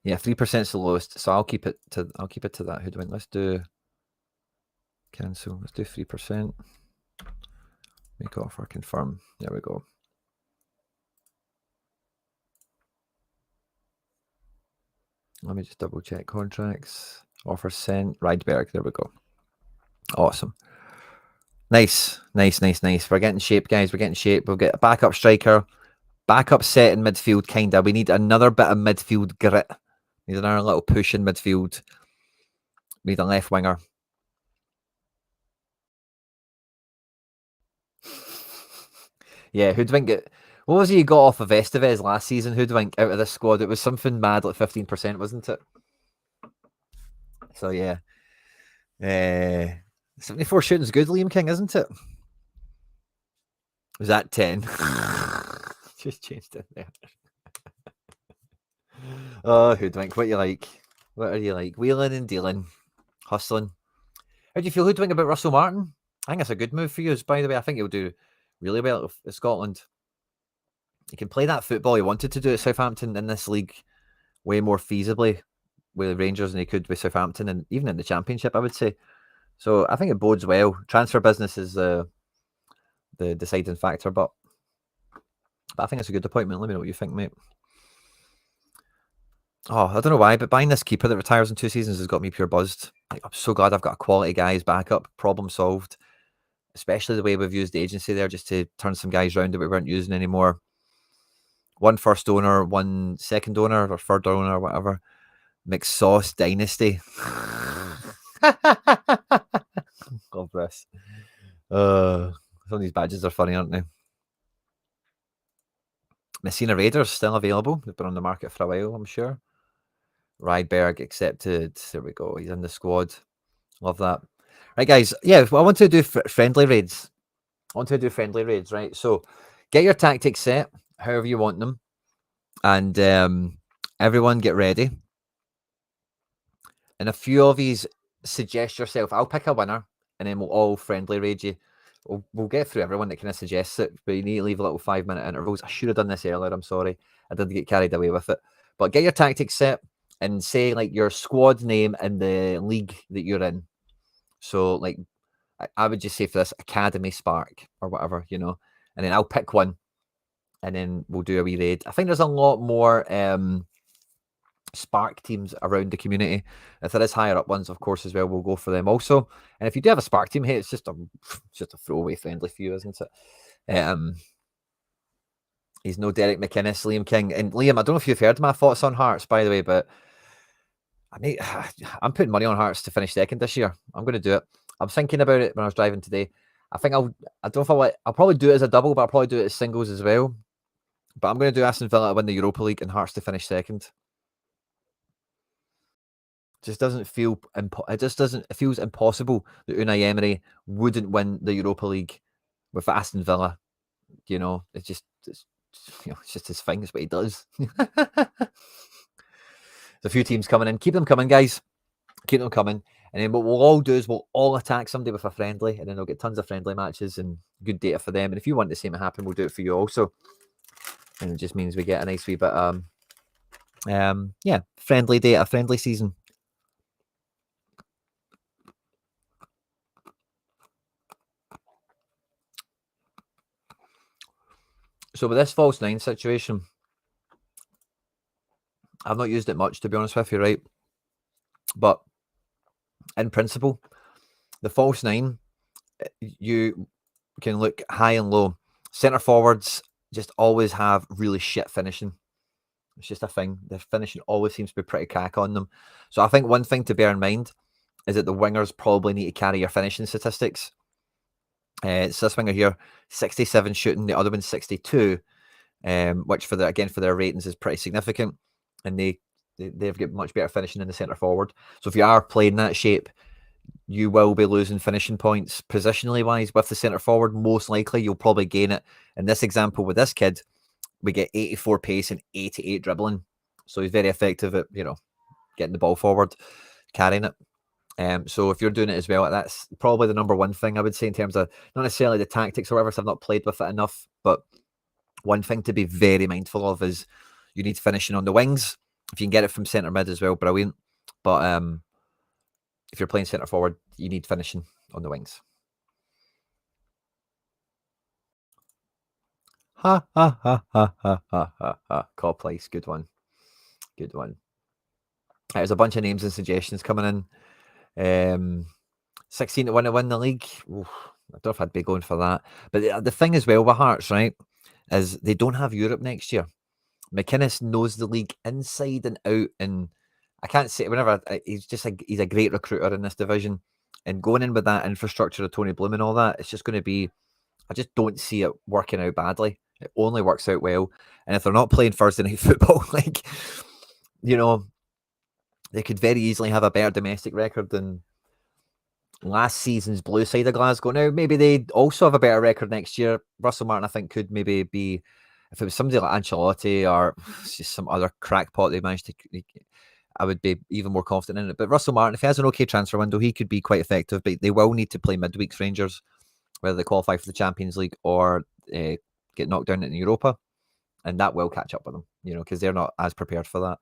[SPEAKER 1] Yeah, 3% is the lowest. So I'll keep it to that. Who do I? Let's do cancel. Let's do 3%. Make offer, confirm. There we go. Let me just double check contracts. Offer sent. Rideberg. There we go. Awesome. Nice. We're getting shape, guys. We're getting shape. We'll get a backup striker, backup set in midfield, kinda. We need another bit of midfield grit. Need another little push in midfield. We need a left winger. Yeah, Hoodwink. What was he got off of Estevez last season? Hoodwink out of this squad. It was something mad, like 15%, wasn't it? So yeah. 74 shooting's good, Liam King, isn't it? Was that 10? Just changed it there. Oh, Hoodwink, what you like? What are you like? Wheeling and dealing, hustling. How do you feel, Hoodwink, about Russell Martin? I think that's a good move for you, by the way. I think he'll do really well at Scotland. He can play that football he wanted to do at Southampton in this league way more feasibly with Rangers than he could with Southampton, and even in the Championship, I would say. So I think it bodes well. Transfer business is the deciding factor, but I think it's a good appointment. Let me know what you think, mate. Oh, I don't know why, but buying this keeper that retires in 2 seasons has got me pure buzzed. Like, I'm so glad I've got a quality guys backup, problem solved. Especially the way we've used the agency there just to turn some guys around that we weren't using anymore. 1 first owner, 1 second owner, or third owner, or whatever. McSauce Dynasty. Love this. Some of these badges are funny, aren't they? Messina Raiders still available. They've been on the market for a while, I'm sure. Rydberg accepted. There we go. He's in the squad. Love that. Right, guys. Yeah, well, I want to do friendly raids. Right? So get your tactics set, however you want them. And everyone get ready. And a few of these suggest yourself. I'll pick a winner, and then we'll all friendly raid you. We'll get through everyone that kind of suggests it, but you need to leave a little 5-minute intervals. I should have done this earlier. I'm sorry. I didn't get carried away with it. But get your tactics set and say like your squad name and the league that you're in. So like I would just say for this Academy Spark or whatever, you know, and then I'll pick one and then we'll do a wee raid. I think there's a lot more spark teams around the community. If there is higher up ones, of course, as well, we'll go for them also. And if you do have a spark team, hey, it's just a throwaway friendly for you, isn't it? He's no Derek McInnes, Liam King. And Liam, I don't know if you've heard my thoughts on Hearts, by the way, but I'm putting money on Hearts to finish second this year. I'm going to do it. I'm thinking about it when I was driving today. I don't know if I'll probably do it as a double, but I'll probably do it as singles as well. But I'm going to do Aston Villa to win the Europa League and Hearts to finish second. Just doesn't feel it feels impossible that Unai Emery wouldn't win the Europa League with Aston Villa. You know, it's just his thing. It's what he does. There's a few teams coming in. Keep them coming, guys. Keep them coming. And then what we'll all do is we'll all attack somebody with a friendly, and then they'll get tons of friendly matches and good data for them. And if you want the same to happen, we'll do it for you also. And it just means we get a nice wee bit, friendly data, friendly season. So with this false 9 situation, I've not used it much, to be honest with you, right? But in principle, the false 9, you can look high and low. Centre forwards just always have really shit finishing. It's just a thing. Their finishing always seems to be pretty cack on them. So I think one thing to bear in mind is that the wingers probably need to carry your finishing statistics. So this winger here, 67 shooting, the other one's 62, which for their ratings is pretty significant. And they've got much better finishing in the centre forward. So if you are playing that shape, you will be losing finishing points positionally wise with the centre forward. Most likely you'll probably gain it. In this example with this kid, we get 84 pace and 88 dribbling. So he's very effective at, getting the ball forward, carrying it. So if you're doing it as well, that's probably the number one thing I would say in terms of not necessarily the tactics or whatever, so I've not played with it enough, but one thing to be very mindful of is you need finishing on the wings. If you can get it from centre mid as well, brilliant. But if you're playing centre forward, you need finishing on the wings. Ha ha ha ha ha ha ha ha. Call place, good one. Good one. There's a bunch of names and suggestions coming in. 16 to win the league. Oof, I don't know if I'd be going for that. But the thing as well with Hearts, right, is they don't have Europe next year. McInnes knows the league inside and out, and I can't say he's a great recruiter in this division. And going in with that infrastructure of Tony Bloom and all that, it's just going to be. I just don't see it working out badly. It only works out well. And if they're not playing Thursday night football, they could very easily have a better domestic record than last season's blue side of Glasgow. Now, maybe they also have a better record next year. Russell Martin, I think, could maybe be, if it was somebody like Ancelotti or just some other crackpot they managed to, I would be even more confident in it. But Russell Martin, if he has an okay transfer window, he could be quite effective. But they will need to play midweeks Rangers, whether they qualify for the Champions League or get knocked down in Europa. And that will catch up with them, because they're not as prepared for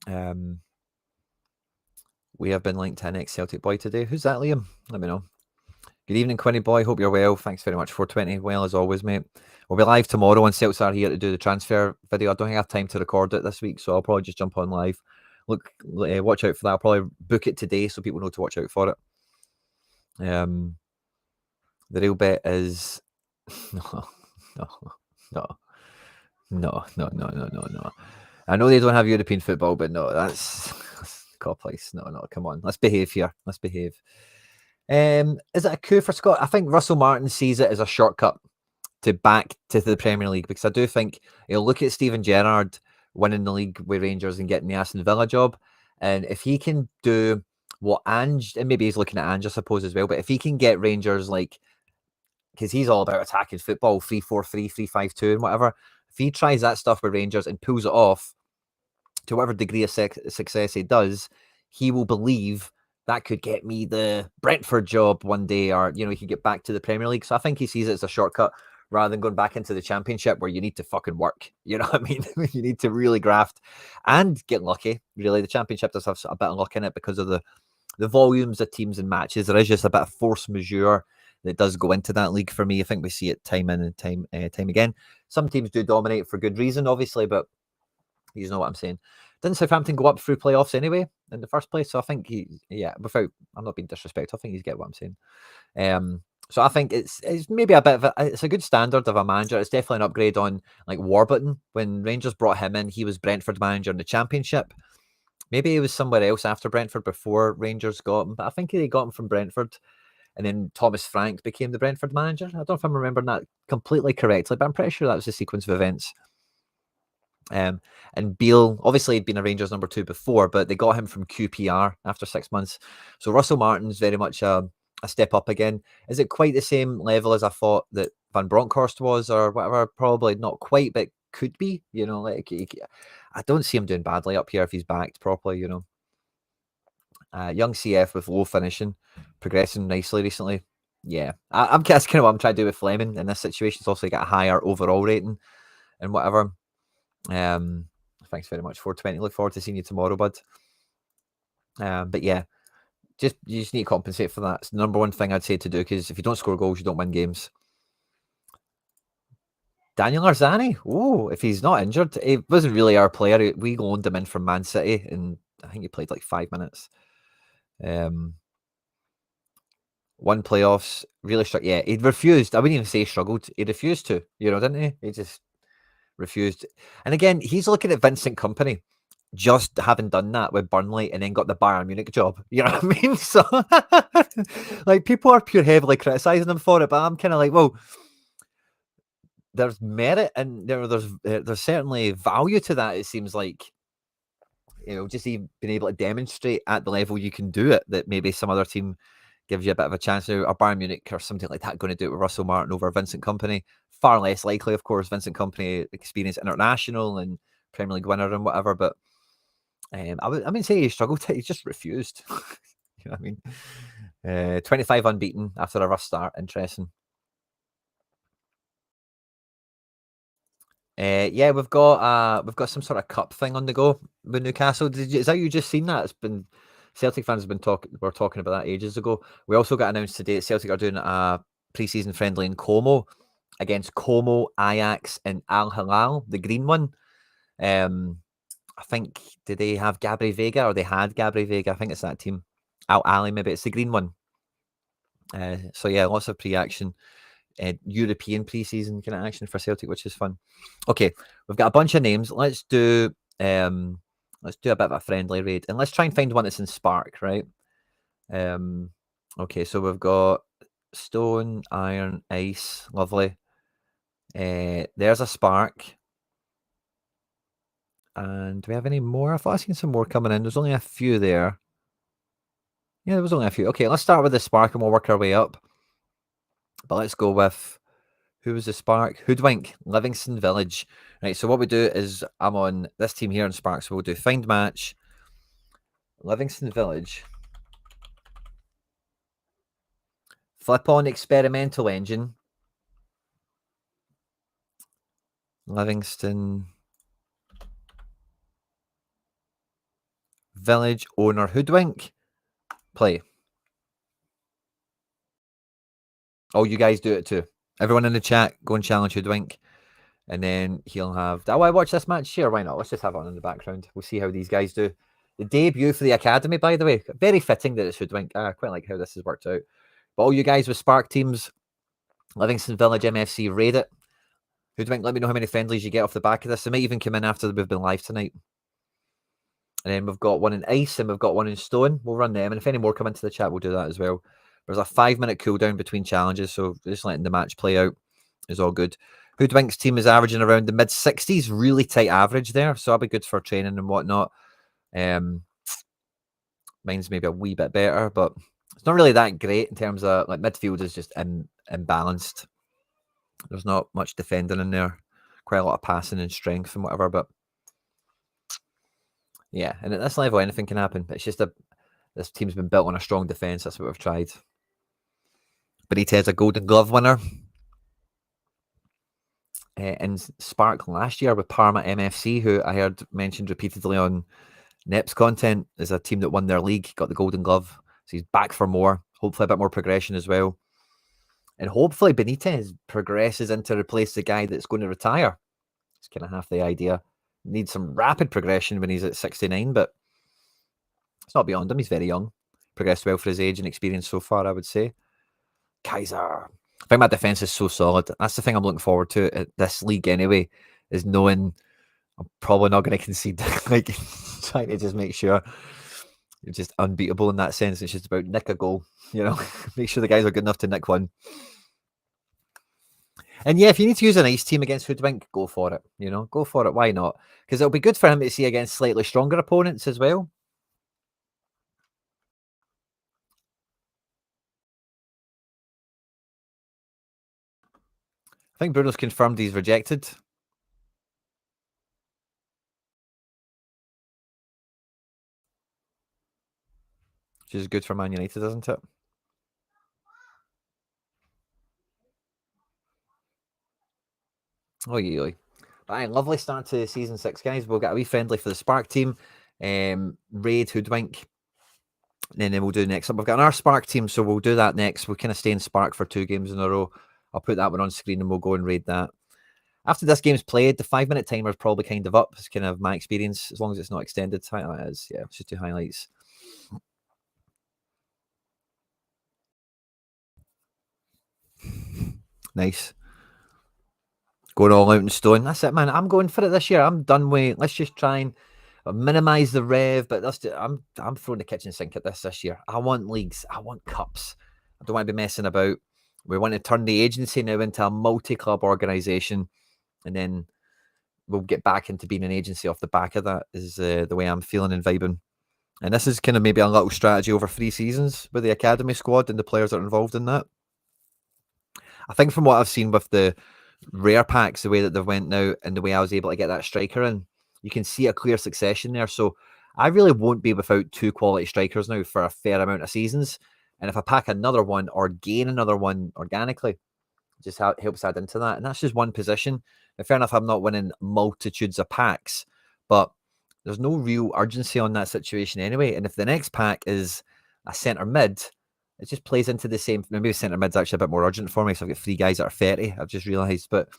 [SPEAKER 1] that. We have been linked to an ex-Celtic boy today. Who's that, Liam? Let me know. Good evening, Quinny boy. Hope you're well. Thanks very much, 420. Well, as always, mate. We'll be live tomorrow, and Celts are here to do the transfer video. I don't think I have time to record it this week, so I'll probably just jump on live. Watch out for that. I'll probably book it today so people know to watch out for it. The real bet is no. I know they don't have European football, but no, that's call place. No, come on. Let's behave here. Let's behave. Is it a coup for Scott? I think Russell Martin sees it as a shortcut to back to the Premier League, because I do think he'll look at Steven Gerrard winning the league with Rangers and getting the Aston Villa job. And if he can do what Ange, and maybe he's looking at Ange, I suppose, as well, but if he can get Rangers, because he's all about attacking football, 3-4-3, 3-5-2 and whatever, if he tries that stuff with Rangers and pulls it off to whatever degree of success he does, he will believe that could get me the Brentford job one day, or, he could get back to the Premier League. So I think he sees it as a shortcut rather than going back into the Championship where you need to fucking work. You know what I mean? You need to really graft and get lucky. Really, the Championship does have a bit of luck in it because of the volumes of teams and matches. There is just a bit of force majeure that does go into that league for me. I think we see it time in and time again. Some teams do dominate for good reason, obviously, but You know what I'm saying? Didn't Southampton go up through playoffs anyway in the first place? So I think I'm not being disrespectful. I think he's get what I'm saying. So I think it's maybe a bit of it's a good standard of a manager. It's definitely an upgrade on like Warburton. When Rangers brought him in, he was Brentford manager in the Championship. Maybe he was somewhere else after Brentford before Rangers got him, but I think they got him from Brentford. And then Thomas Frank became the Brentford manager. I don't know if I'm remembering that completely correctly, but I'm pretty sure that was the sequence of events. And Beale, obviously, had been a Rangers number 2 before, but they got him from QPR after 6 months. So Russell Martin's very much a step up again. Is it quite the same level as I thought that Van Bronckhorst was, or whatever? Probably not quite, but could be. I don't see him doing badly up here if he's backed properly. Young CF with low finishing, progressing nicely recently. Yeah, that's kind of what I'm trying to do with Fleming in this situation. He's also got a higher overall rating and whatever. Thanks very much, 420. Look forward to seeing you tomorrow, bud. But yeah, you just need to compensate for that. It's the number one thing I'd say to do, because if you don't score goals, you don't win games. Daniel Arzani, if he's not injured, he wasn't really our player. We loaned him in from Man City, and I think he played like 5 minutes. Won playoffs, really struck. Yeah, he refused. I wouldn't even say struggled. He refused to, didn't he? He just refused. And again, he's looking at Vincent Kompany, just having done that with Burnley and then got the Bayern Munich job. You know what I mean? So, like, people are pure heavily criticising him for it, but I'm kind of like, well, there's merit and there's certainly value to that. It seems like, just even being able to demonstrate at the level you can do it, that maybe some other team gives you a bit of a chance now, or Bayern Munich or something like that, going to do it with Russell Martin over Vincent Kompany. Far less likely, of course. Vincent Kompany, experienced international and Premier League winner and whatever, but I wouldn't say he struggled. He just refused. You know what I mean? 25 unbeaten after a rough start. Interesting. Yeah, we've got some sort of cup thing on the go with Newcastle. Is that you just seen that? It's been Celtic fans have been talking about that ages ago. We also got announced today that Celtic are doing a pre-season friendly in Como against Como, Ajax, and Al Hilal, the green one. I think, did they have Gabri Vega, or they had Gabri Vega? I think it's that team. Al Ali, maybe it's the green one. So yeah, lots of pre-action. European pre-season kind of action for Celtic, which is fun. Okay, we've got a bunch of names. Let's do a bit of a friendly raid, and let's try and find one that's in Spark, right? Okay, so we've got Stone, Iron, Ice, lovely. There's a Spark. And do we have any more? I thought I seen some more coming in. There's only a few there. Yeah, there was only a few. Okay, let's start with the Spark and we'll work our way up. But let's go with, who was the Spark? Hoodwink, Livingston Village. Right, so what we do is, I'm on this team here in Spark, so we'll do find match, Livingston Village, flip on experimental engine, Livingston Village owner Hoodwink, play. Oh, you guys do it too. Everyone in the chat, go and challenge Hoodwink. And then he'll have... Oh, I watch this match? Sure, why not? Let's just have it on in the background. We'll see how these guys do. The debut for the Academy, by the way. Very fitting that it's Hoodwink. I quite like how this has worked out. But all you guys with Spark teams, Livingston Village, MFC, raid it. Hoodwink, let me know how many friendlies you get off the back of this. They might even come in after we've been live tonight. And then we've got one in Ice and we've got one in Stone. We'll run them. And if any more come into the chat, we'll do that as well. There's a 5-minute cooldown between challenges, so just letting the match play out is all good. Hoodwink's team is averaging around the mid-60s, really tight average there, so that'll be good for training and whatnot. Mine's maybe a wee bit better, but it's not really that great in terms of, like, midfield is just imbalanced. There's not much defending in there. Quite a lot of passing and strength and whatever, but yeah, and at this level, anything can happen. It's just this team's been built on a strong defence. That's what we've tried. Benitez, a Golden Glove winner in Spark last year with Parma MFC, who I heard mentioned repeatedly on Nep's content as a team that won their league, got the Golden Glove. So he's back for more. Hopefully a bit more progression as well. And hopefully Benitez progresses into replace the guy that's going to retire. It's kind of half the idea. Needs some rapid progression when he's at 69, but it's not beyond him. He's very young. Progressed well for his age and experience so far, I would say. Kaiser. I think my defense is so solid. That's the thing I'm looking forward to at this league anyway, is knowing I'm probably not going to concede. Like trying to just make sure you're just unbeatable in that sense. It's just about nick a goal, make sure the guys are good enough to nick one. And yeah, if you need to use an ice team against Hoodwink, go for it. Go for it. Why not? Because it'll be good for him to see against slightly stronger opponents as well. I think Bruno's confirmed he's rejected, which is good for Man United, isn't it? Oy, oy. Aye, lovely start to season 6, guys. We'll get a wee friendly for the Spark team. Raid, Hoodwink. And then we'll do next. We've got our Spark team, so we'll do that next. We'll kind of stay in Spark for 2 games in a row. I'll put that one on screen and we'll go and raid that. After this game's played, the 5-minute timer is probably kind of up. It's kind of my experience, as long as it's not extended. Highlight is, yeah, it's just 2 highlights. Nice. Going all out in stone. That's it, man. I'm going for it this year. I'm done with. Let's just try and minimize the rev. But I'm throwing the kitchen sink at this year. I want leagues. I want cups. I don't want to be messing about. We want to turn the agency now into a multi-club organization, and then we'll get back into being an agency off the back of that. Is the way I'm feeling and vibing. And this is kind of maybe a little strategy over 3 seasons with the academy squad and the players that are involved in that. I think from what I've seen with the rare packs, the way that they've went now and the way I was able to get that striker in, you can see a clear succession there. So I really won't be without 2 quality strikers now for a fair amount of seasons. And if I pack another one or gain another one organically, just helps add into that. And that's just one position. Now, fair enough, I'm not winning multitudes of packs, but there's no real urgency on that situation anyway. And if the next pack is a centre mid, it just plays into the same. Maybe centre mid's actually a bit more urgent for me. So I've got 3 guys that are 30. I've just realised, but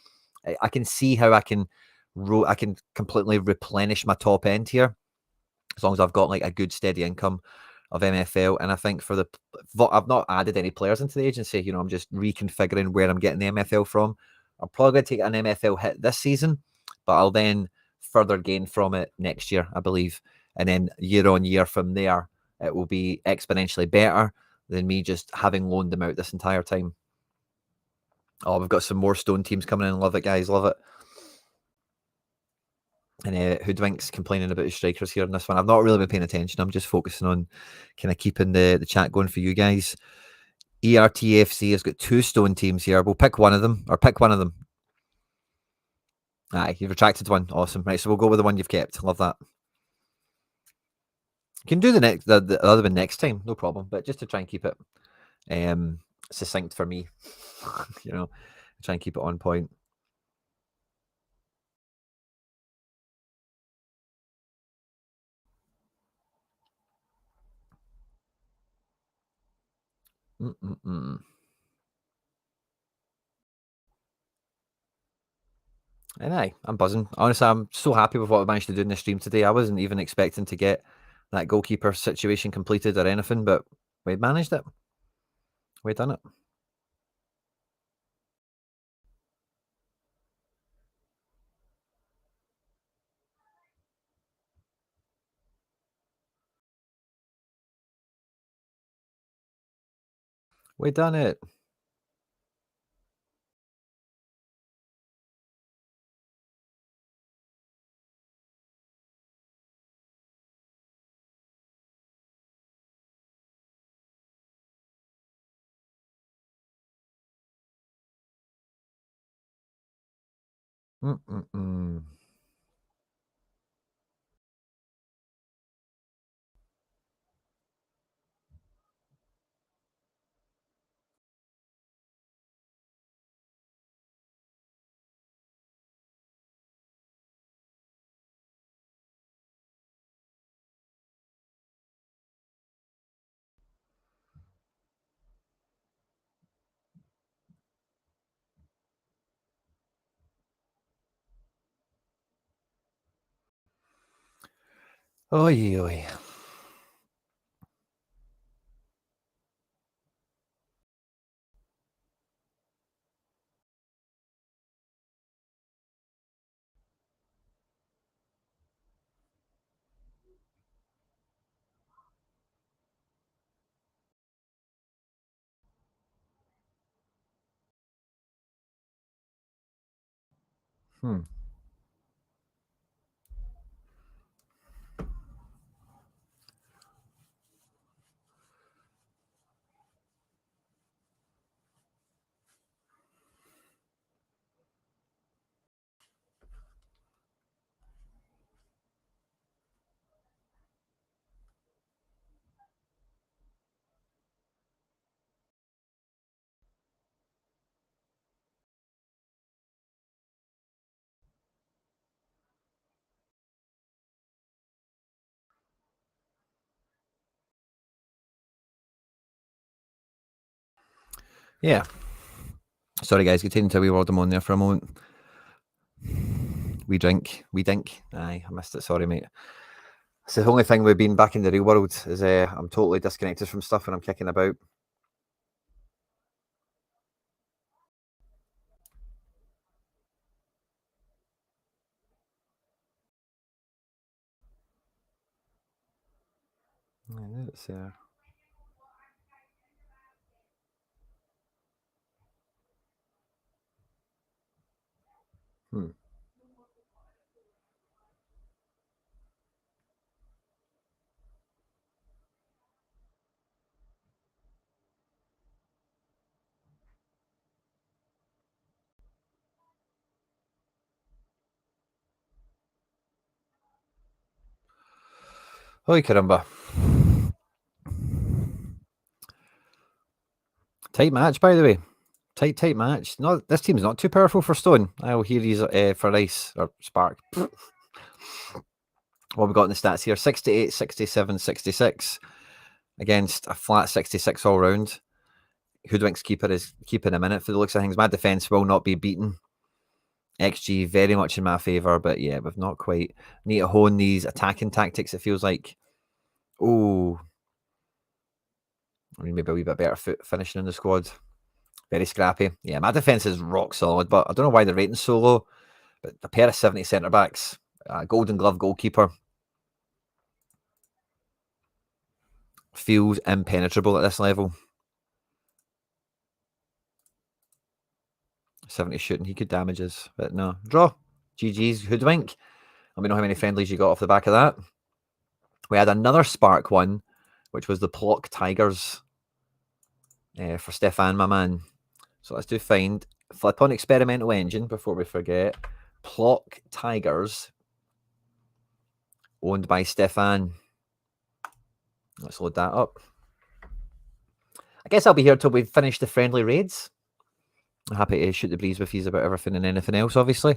[SPEAKER 1] I can see how I can completely replenish my top end here, as long as I've got like a good steady income of MFL. And I think I've not added any players into the agency. I'm just reconfiguring where I'm getting the MFL from. I'm probably going to take an MFL hit this season, but I'll then further gain from it next year, I believe. And then year on year from there, it will be exponentially better than me just having loaned them out this entire time. Oh, we've got some more stone teams coming in. Love it, guys. Love it. And Hoodwink's complaining about his strikers here in this one. I've not really been paying attention. I'm just focusing on kind of keeping the chat going for you guys. ERTFC has got 2 stone teams here. We'll pick one of them, or pick one of them. Aye, you've retracted one. Awesome. Right, so we'll go with the one you've kept. Love that. You can do the other one next time, no problem. But just to try and keep it succinct for me, try and keep it on point. And aye, I'm buzzing. Honestly, I'm so happy with what I managed to do in the stream today. I wasn't even expecting to get that goalkeeper situation completed or anything, but we managed it. We done it. We done it. Mm-mm-mm. Oy, oy. Yeah. Sorry, guys, get into a wee word I'm on there for a moment. We drink. Aye, I missed it. Sorry, mate. It's the only thing we've been back in the real world is I'm totally disconnected from stuff when I'm kicking about. It's Holy caramba. Tight match, by the way. Tight match. No, this team's not too powerful for Stone. I'll hear these for Ice or Spark. What we got in the stats here? 68, 67, 66 against a flat 66 all round. Hoodwink's keeper is keeping him in it for the looks of things. My defence will not be beaten. XG very much in my favour, but yeah, we've not quite need to hone these attacking tactics. It feels like, oh, I mean, maybe a wee bit better finishing in the squad. Very scrappy. Yeah, my defence is rock solid, but I don't know why the rating's so low. But a pair of 70 centre backs, Golden Glove goalkeeper, feels impenetrable at this level. 70 shooting, he could damage us, but no. Draw. GG's, Hoodwink. Let me know how many friendlies you got off the back of that. We had another Spark one, which was the Plock Tigers for Stefan, my man. So let's do find. Flip on Experimental Engine before we forget. Plock Tigers, owned by Stefan. Let's load that up. I guess I'll be here till we've finished the friendly raids. I'm happy to shoot the breeze with you about everything and anything else, obviously.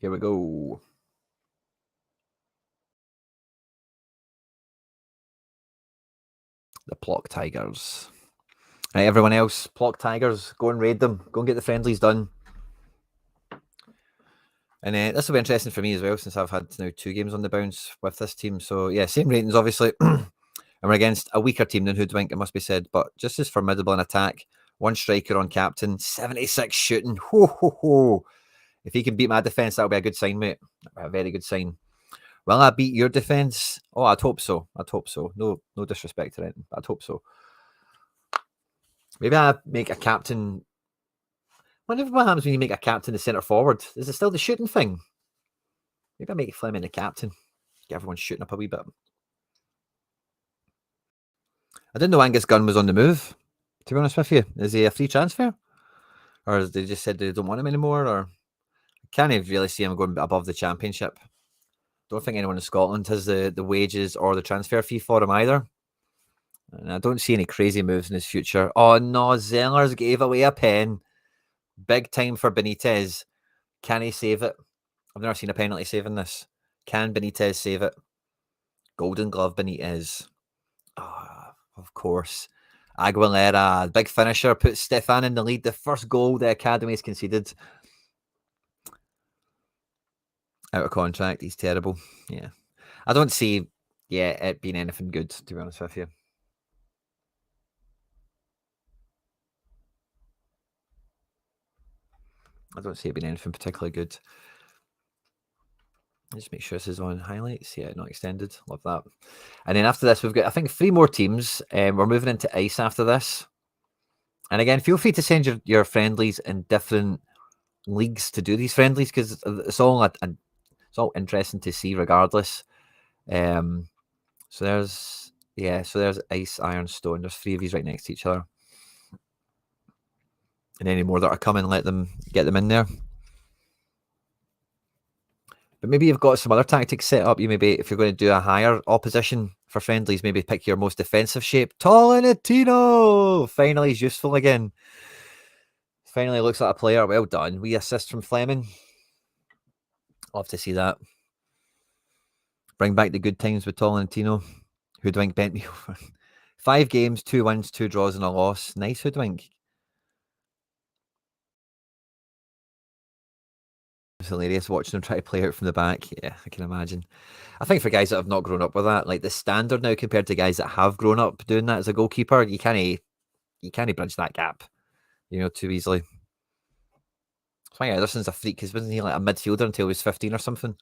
[SPEAKER 1] Here we go. The Plock Tigers. Right, everyone else, Plock Tigers, go and raid them. Go and get the friendlies done. And this will be interesting for me as well, since I've had now 2 games on the bounce with this team. So yeah, same ratings, obviously. And we're against a weaker team than Hoodwink, it must be said, but just as formidable in attack. 1 striker on captain, 76 shooting. Ho, ho, ho. If he can beat my defence, that'll be a good sign, mate. A very good sign. Will I beat your defence? Oh, I'd hope so. I'd hope so. No disrespect to it. I'd hope so. Maybe I make a captain. What happens when you make a captain the centre forward? Is it still the shooting thing? Maybe I make Fleming the captain. Get everyone shooting up a wee bit. I didn't know Angus Gunn was on the move, to be honest with you. Is he a free transfer? Or they just said they don't want him anymore? Or can't really see him going above the championship? Don't think anyone in Scotland has the wages or the transfer fee for him either. And I don't see any crazy moves in his future. Oh no, Zellers gave away a pen. Big time for Benitez. Can he save it? I've never seen a penalty saving this. Can Benitez save it? Golden Glove Benitez. Of course. Aguilera, big finisher, puts Stefan in the lead. The first goal the Academy's conceded. Out of contract. He's terrible. Yeah. I don't see it being anything good, to be honest with you. I don't see it being anything particularly good. Just make sure this is on highlights. Yeah, not extended. Love that. And then after this, we've got, I think, 3 more teams. We're moving into ice after this. And again, feel free to send your friendlies in different leagues to do these friendlies, because it's all interesting to see regardless. So there's ice, iron, stone. There's 3 of these right next to each other. And any more that are coming, get them in there. But maybe you've got some other tactics set up. You maybe, if you're going to do a higher opposition for friendlies, maybe pick your most defensive shape. Tolentino! Finally, he's useful again. Finally looks like a player. Well done. We assist from Fleming. Love to see that. Bring back the good times with Tolentino. Hoodwink bent me over. 5 games, 2 wins, 2 draws, and a loss. Nice, Hoodwink. It's hilarious watching him try to play out from the back. Yeah, I can imagine. I think for guys that have not grown up with that, like the standard now compared to guys that have grown up doing that as a goalkeeper, you can't bridge that gap, too easily. That's why Ederson's a freak, because wasn't he like a midfielder until he was 15 or something?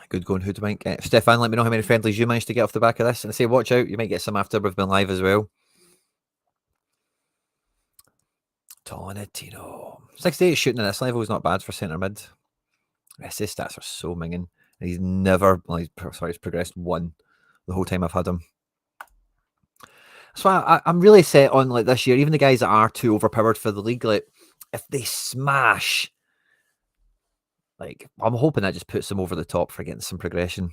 [SPEAKER 1] Good going, Hoodwink. Stefan, let me know how many friendlies you managed to get off the back of this. And I say, watch out, you might get some after we've been live as well. Tolentino. 68 shooting at this level is not bad for centre mid. The rest of his stats are so minging. And he's he's progressed 1 the whole time I've had him. So I'm really set on, like, this year, even the guys that are too overpowered for the league, like, if they smash, like, I'm hoping that just puts them over the top for getting some progression.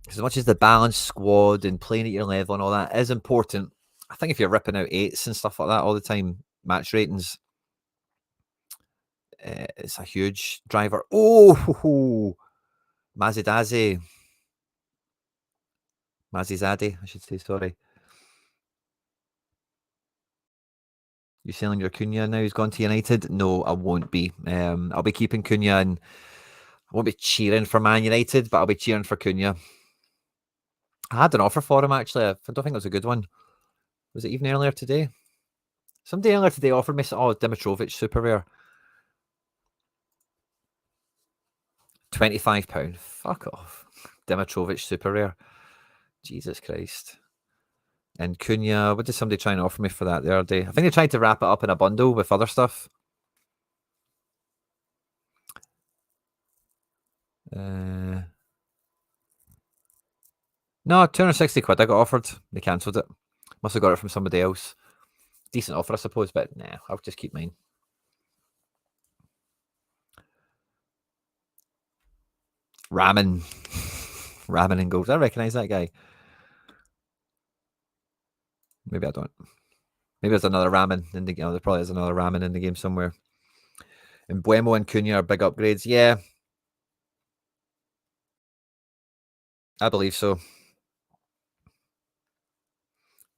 [SPEAKER 1] As much as the balanced squad and playing at your level and all that is important, I think if you're ripping out 8s and stuff like that all the time, match ratings, it's a huge driver. Oh, Mazizade, I should say, sorry. You selling your Cunha now? He's gone to United? No, I won't be. I'll be keeping Cunha, and I won't be cheering for Man United, but I'll be cheering for Cunha. I had an offer for him, actually. I don't think it was a good one. Was it even earlier today? Somebody earlier today offered me, Dimitrovic, super rare. £25. Fuck off. Dimitrovic, super rare. Jesus Christ. And Cunha, what did somebody try and offer me for that the other day? I think they tried to wrap it up in a bundle with other stuff. No, 260 quid I got offered. They cancelled it. Must have got it from somebody else. Decent offer, I suppose, but nah, I'll just keep mine. Ramen and goals. I recognise that guy. Maybe I don't. Maybe there's another ramen in the game. There probably is another ramen in the game somewhere. And Buemo and Cunha are big upgrades. Yeah, I believe so.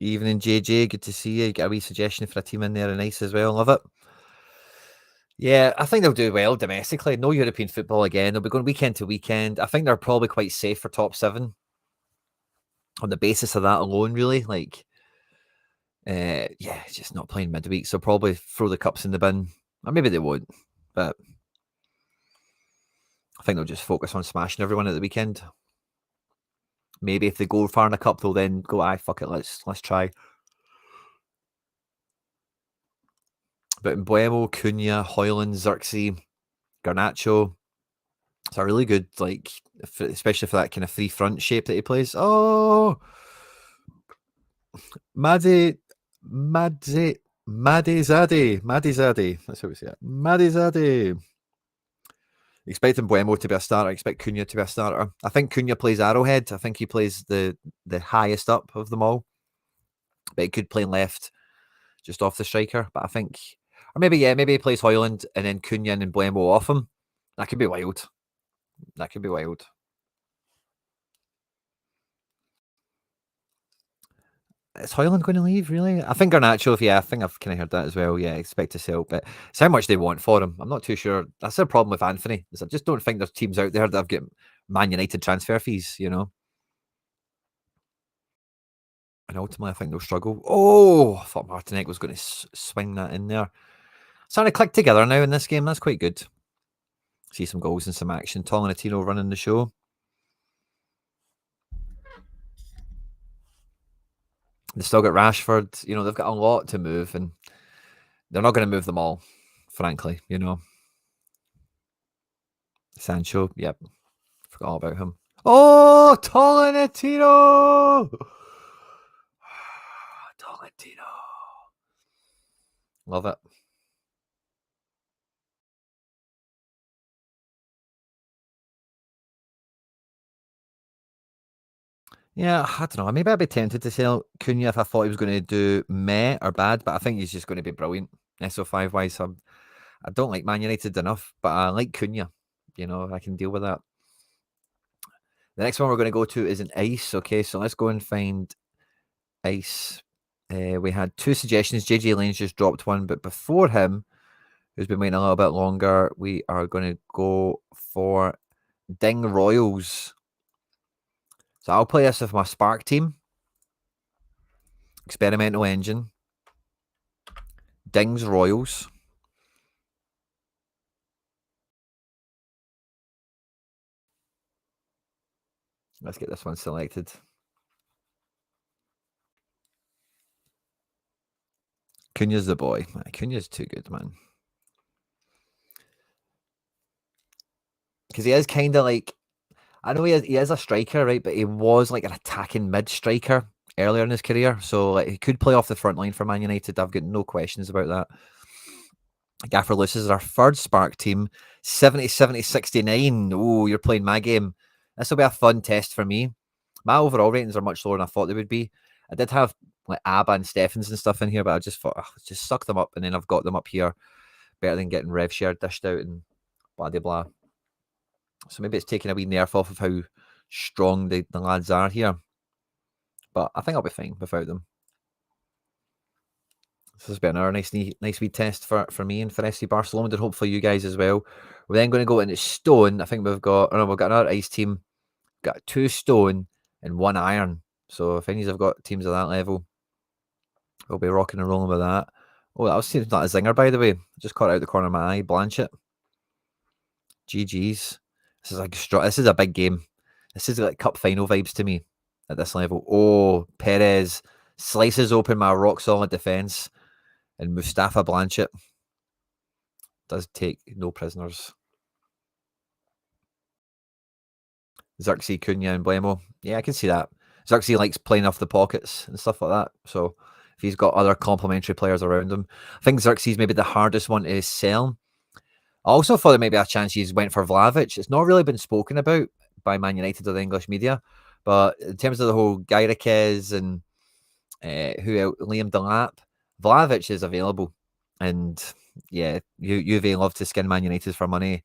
[SPEAKER 1] Evening, JJ. Good to see you. Got a wee suggestion for a team in there, and nice as well. Love it. Yeah, I think they'll do well domestically. No European football again. They'll be going weekend to weekend. I think they're probably quite safe for top 7 on the basis of that alone, really. Like, just not playing midweek. So probably throw the cups in the bin. Or maybe they won't. But I think they'll just focus on smashing everyone at the weekend. Maybe if they go far in a cup, they'll then go, fuck it, let's try. But Mbuemo, Cunha, Hoyland, Xerxes, Garnacho, it's a really good, like, especially for that kind of free front shape that he plays. Oh, Madizade. That's how we say it. Madizade. Expecting Buemo to be a starter. I expect Cunha to be a starter. I think Cunha plays Arrowhead. I think he plays the highest up of them all. But he could play left just off the striker. But I think, or maybe he plays Hoyland and then Cunha and Buemo off him. That could be wild. That could be wild. Is Hoyland going to leave, really? I think Garnacho, I think I've kind of heard that as well. Yeah, expect to sell, but it's how much they want for him. I'm not too sure. That's the problem with Anthony, is I just don't think there's teams out there that have got Man United transfer fees, you know? And ultimately, I think they'll struggle. Oh, I thought Martinek was going to swing that in there. Starting to click together now in this game. That's quite good. See some goals and some action. Tolentino running the show. They've still got Rashford. You know, they've got a lot to move, and they're not going to move them all, frankly, you know. Sancho, yep. Forgot all about him. Oh, Tolentino! Tolentino. Love it. Yeah, I don't know. Maybe I'd be tempted to sell Cunha if I thought he was going to do meh or bad, but I think he's just going to be brilliant SO5 wise. So I don't like Man United enough, but I like Cunha. You know, I can deal with that. The next one we're going to go to is an ice. Okay, so let's go and find ice. We had two suggestions. JJ Lane's just dropped one, but before him, who's been waiting a little bit longer, we are going to go for Ding Royals. So I'll play this with my Spark team. Experimental engine. Ding's Royals. Let's get this one selected. Cunha's the boy. Cunha's too good, man. Because he is kind of like, I know he is a striker, right? But he was like an attacking mid striker earlier in his career. So like, he could play off the front line for Man United. I've got no questions about that. Gaffer Lewis is our third Spark team. 70, 70, 69. Oh, you're playing my game. This will be a fun test for me. My overall ratings are much lower than I thought they would be. I did have like Abba and Steffens and stuff in here, but I just thought, just suck them up, and then I've got them up here. Better than getting rev share dished out and blah de blah. So maybe it's taking a wee nerf off of how strong the lads are here. But I think I'll be fine without them. This has been another nice wee test for me and for FC Barcelona, and hopefully you guys as well. We're then going to go into stone. I think we've got another ice team. Got 2 stone and 1 iron. So if any of you have got teams at that level, we'll be rocking and rolling with that. Oh, that was seems like a zinger, by the way. Just caught out the corner of my eye. Blanchett. GG's. This is a big game. This is like cup final vibes to me at this level. Oh, Perez slices open my rock solid defence, and Mustafa Blanchett does take no prisoners. Xerxes, Cunha, and Blemo. Yeah, I can see that. Xerxes likes playing off the pockets and stuff like that. So if he's got other complementary players around him, I think Xerxes may be the hardest one to sell. I also thought there may be a chance he went for Vlahovic. It's not really been spoken about by Man United or the English media, but in terms of the whole Gyriquez and Liam Delap, Vlahovic is available, and yeah, Juve love to skin Man United for money.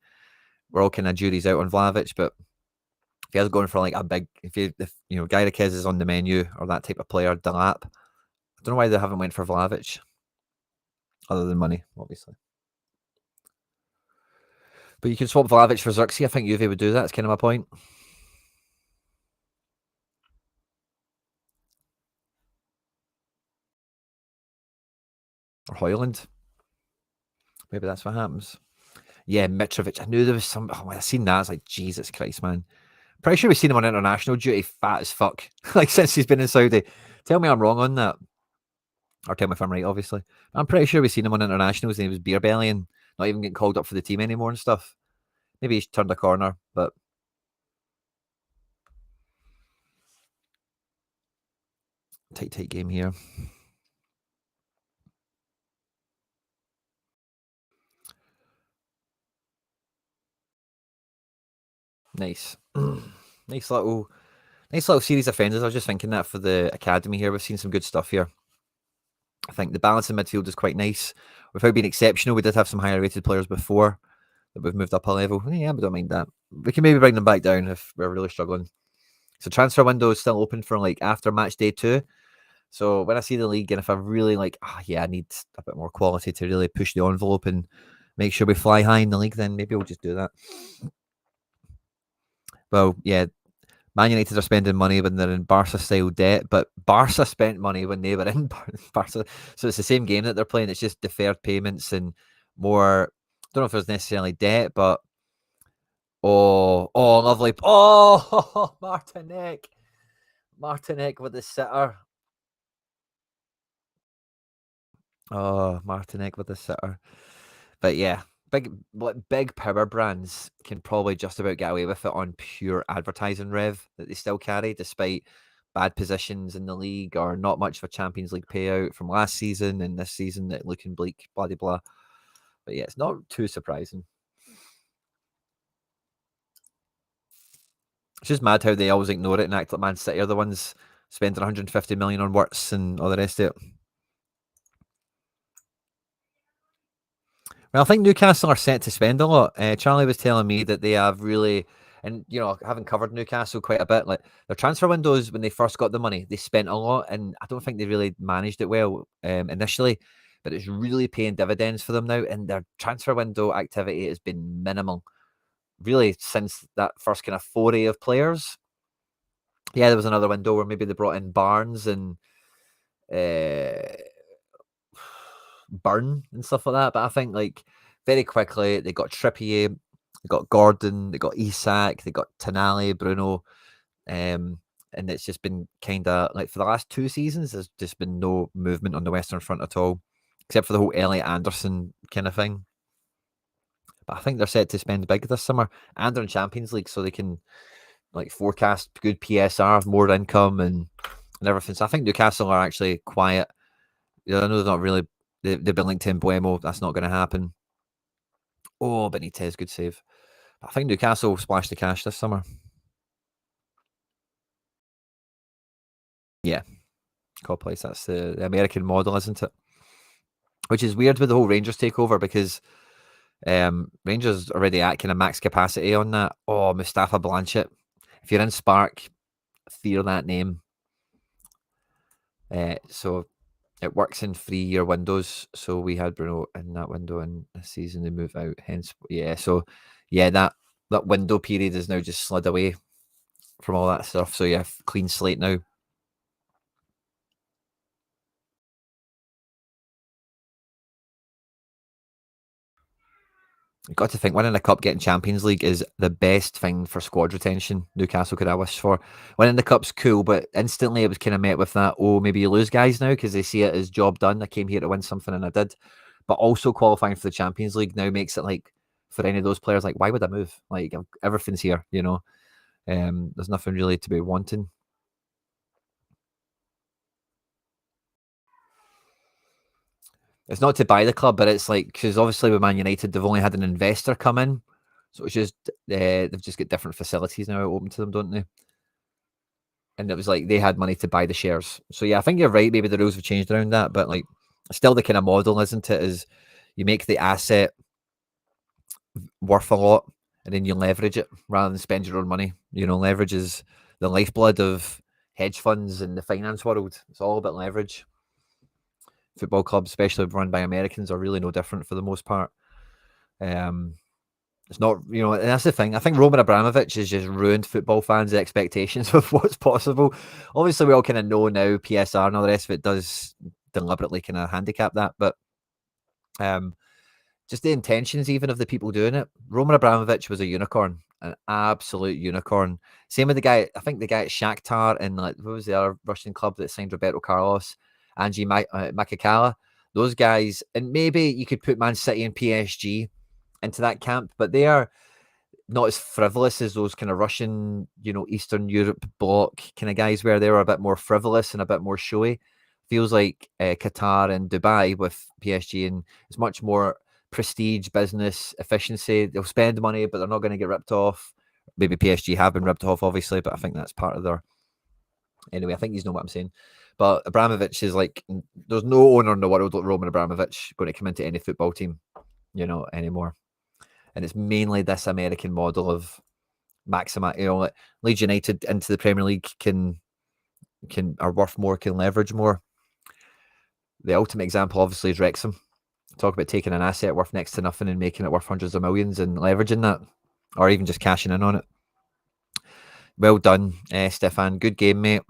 [SPEAKER 1] We're all kind of jury's out on Vlahovic, but if you're going for like a big, if you know Gyriquez is on the menu or that type of player, Delap, I don't know why they haven't went for Vlahovic, other than money, obviously. But you can swap Vlahovic for Xerxes. I think Juve would do that. That's kind of my point. Or Hoyland. Maybe that's what happens. Yeah, Mitrovic. I knew there was some. Oh, I seen that. It's like, Jesus Christ, man. Pretty sure we've seen him on international duty, fat as fuck. Like, since he's been in Saudi. Tell me I'm wrong on that. Or tell me if I'm right, obviously. I'm pretty sure we've seen him on internationals and he was beer bellying, not even getting called up for the team anymore and stuff. Maybe he's turned a corner, but tight game here. Nice. nice little Nice little series of offenders. I was just thinking that for the academy here. We've seen some good stuff here. I think the balance in midfield is quite nice. Without being exceptional, we did have some higher rated players before that we've moved up a level. Yeah, we don't mind that. We can maybe bring them back down if we're really struggling. So transfer window is still open for like after match day 2. So when I see the league and if I really like, I need a bit more quality to really push the envelope and make sure we fly high in the league, then maybe we'll just do that. Well, yeah, Man United are spending money when they're in Barca-style debt, but Barca spent money when they were in Barca. So it's the same game that they're playing. It's just deferred payments and more. Don't know if there's necessarily debt, but lovely. Oh, Martinique with the sitter. Oh, Martinique with the sitter. But yeah, big power brands can probably just about get away with it on pure advertising rev that they still carry, despite bad positions in the league or not much of a Champions League payout from last season and this season that looking bleak, blah blah blah. But yeah, it's not too surprising. It's just mad how they always ignore it and act like Man City are the ones spending 150 million on works and all the rest of it. Well, I think Newcastle are set to spend a lot. Charlie was telling me that they have really, and having covered Newcastle quite a bit, like their transfer windows when they first got the money, they spent a lot, and I don't think they really managed it well initially, but it's really paying dividends for them now, and their transfer window activity has been minimal, really, since that first kind of foray of players. Yeah, there was another window where maybe they brought in Barnes and uh, Burn and stuff like that. But I think like very quickly they got Trippier, they got Gordon, they got Isak, they got Tonali, Bruno, and it's just been kind of like for the last 2 seasons, there's just been no movement on the Western Front at all, except for the whole Elliot Anderson kind of thing. But I think they're set to spend big this summer, and they're in Champions League, so they can like forecast good PSR, more income, and everything. So I think Newcastle are actually quiet. I know they're not really. They've been linked to Mbuemo. That's not going to happen. Oh, Benitez, good save. I think Newcastle splashed the cash this summer. Yeah, call place. That's the American model, isn't it? Which is weird with the whole Rangers takeover because Rangers already at kind of max capacity on that. Oh, Mustafa Blanchett. If you're in Spark, fear that name. So it works in 3-year windows. So we had Bruno in that window, and this season they move out. Hence, yeah. So yeah, that window period is now just slid away from all that stuff. So yeah, clean slate now. You've got to think winning a cup, getting Champions League is the best thing for squad retention Newcastle could have wished for. Winning the cup's cool, but instantly it was kind of met with that, oh, maybe you lose guys now because they see it as job done. I came here to win something and I did. But also qualifying for the Champions League now makes it like for any of those players, like, why would I move? Like everything's here, There's nothing really to be wanting. It's not to buy the club, but it's like because obviously with Man United they've only had an investor come in, so it's just they've just got different facilities now open to them, don't they? And it was like they had money to buy the shares. So yeah, I think you're right. Maybe the rules have changed around that, but like still the kind of model, isn't it? Is you make the asset worth a lot and then you leverage it rather than spend your own money. Leverage is the lifeblood of hedge funds and the finance world. It's all about leverage. Football clubs, especially run by Americans, are really no different for the most part. It's not, and that's the thing. I think Roman Abramovich has just ruined football fans' expectations of what's possible. Obviously, we all kind of know now PSR and all the rest of it does deliberately kind of handicap that, but just the intentions even of the people doing it. Roman Abramovich was a unicorn, an absolute unicorn. Same with the guy, I think the guy at Shakhtar and like what was the other Russian club that signed Roberto Carlos, Angie Makakala. Those guys, and maybe you could put Man City and PSG into that camp, but they are not as frivolous as those kind of Russian, Eastern Europe bloc kind of guys where they were a bit more frivolous and a bit more showy. Feels like Qatar and Dubai with PSG, and it's much more prestige, business, efficiency. They'll spend money, but they're not going to get ripped off. Maybe PSG have been ripped off, obviously, but I think that's part of their. Anyway, I think you know what I'm saying. But Abramovich is like, there's no owner in the world like Roman Abramovich going to come into any football team, anymore. And it's mainly this American model of maximize, like Leeds United into the Premier League can are worth more, can leverage more. The ultimate example, obviously, is Wrexham. Talk about taking an asset worth next to nothing and making it worth hundreds of millions and leveraging that, or even just cashing in on it. Well done, Stefan. Good game, mate.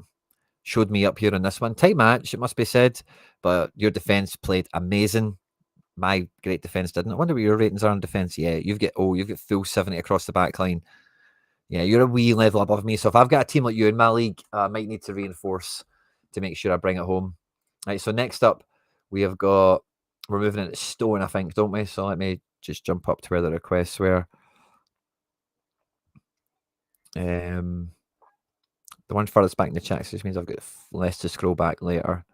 [SPEAKER 1] Showed me up here on this one. Tight match, it must be said, but your defence played amazing. My great defence didn't. I wonder what your ratings are on defence. Yeah, you've got full 70 across the back line. Yeah, you're a wee level above me. So if I've got a team like you in my league, I might need to reinforce to make sure I bring it home. Right, so next up, we're moving into Stone, I think, don't we? So let me just jump up to where the requests were. The one furthest back in the chat, so this means I've got less to scroll back later.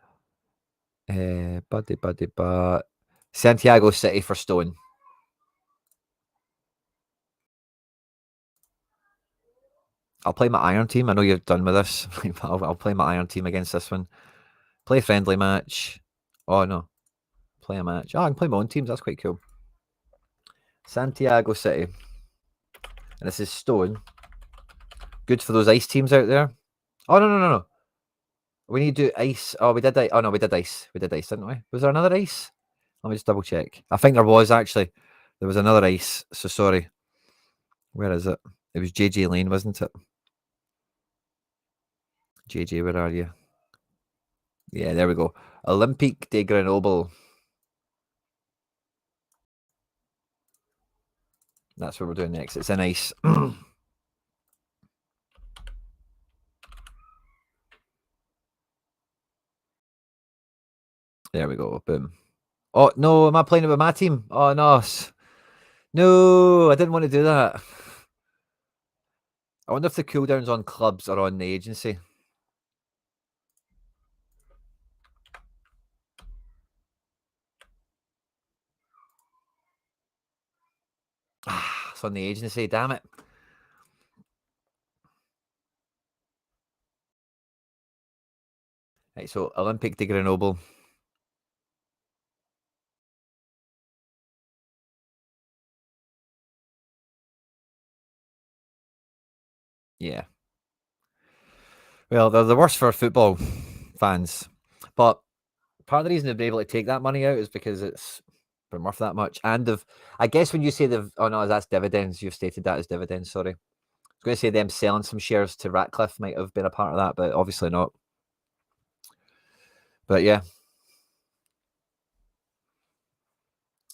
[SPEAKER 1] But Santiago City for Stone. I'll play my Iron team. I know you're done with this. I'll play my Iron team against this one. Play a friendly match. Oh, no. Play a match. Oh, I can play my own teams. That's quite cool. Santiago City. And this is Stone. Good for those ice teams out there. Oh, no. We need to do ice. Oh, we did ice. Oh, no, we did ice. We did ice, didn't we? Was there another ice? Let me just double check. I think there was, actually. There was another ice. So sorry. Where is it? It was JJ Lane, wasn't it? JJ, where are you? Yeah, there we go. Olympique de Grenoble. That's what we're doing next. It's in ice. There we go. Boom. Oh, no. Am I playing it with my team? Oh, no. No, I didn't want to do that. I wonder if the cooldowns on clubs are on the agency. It's on the agency. Damn it. Right, so Olympique de Grenoble. Yeah. Well, they're the worst for football fans. But part of the reason they've been able to take that money out is because it's been worth that much. And I guess when you say oh no, that's dividends. You've stated that as dividends. Sorry. I was going to say them selling some shares to Ratcliffe might have been a part of that, but obviously not. But yeah.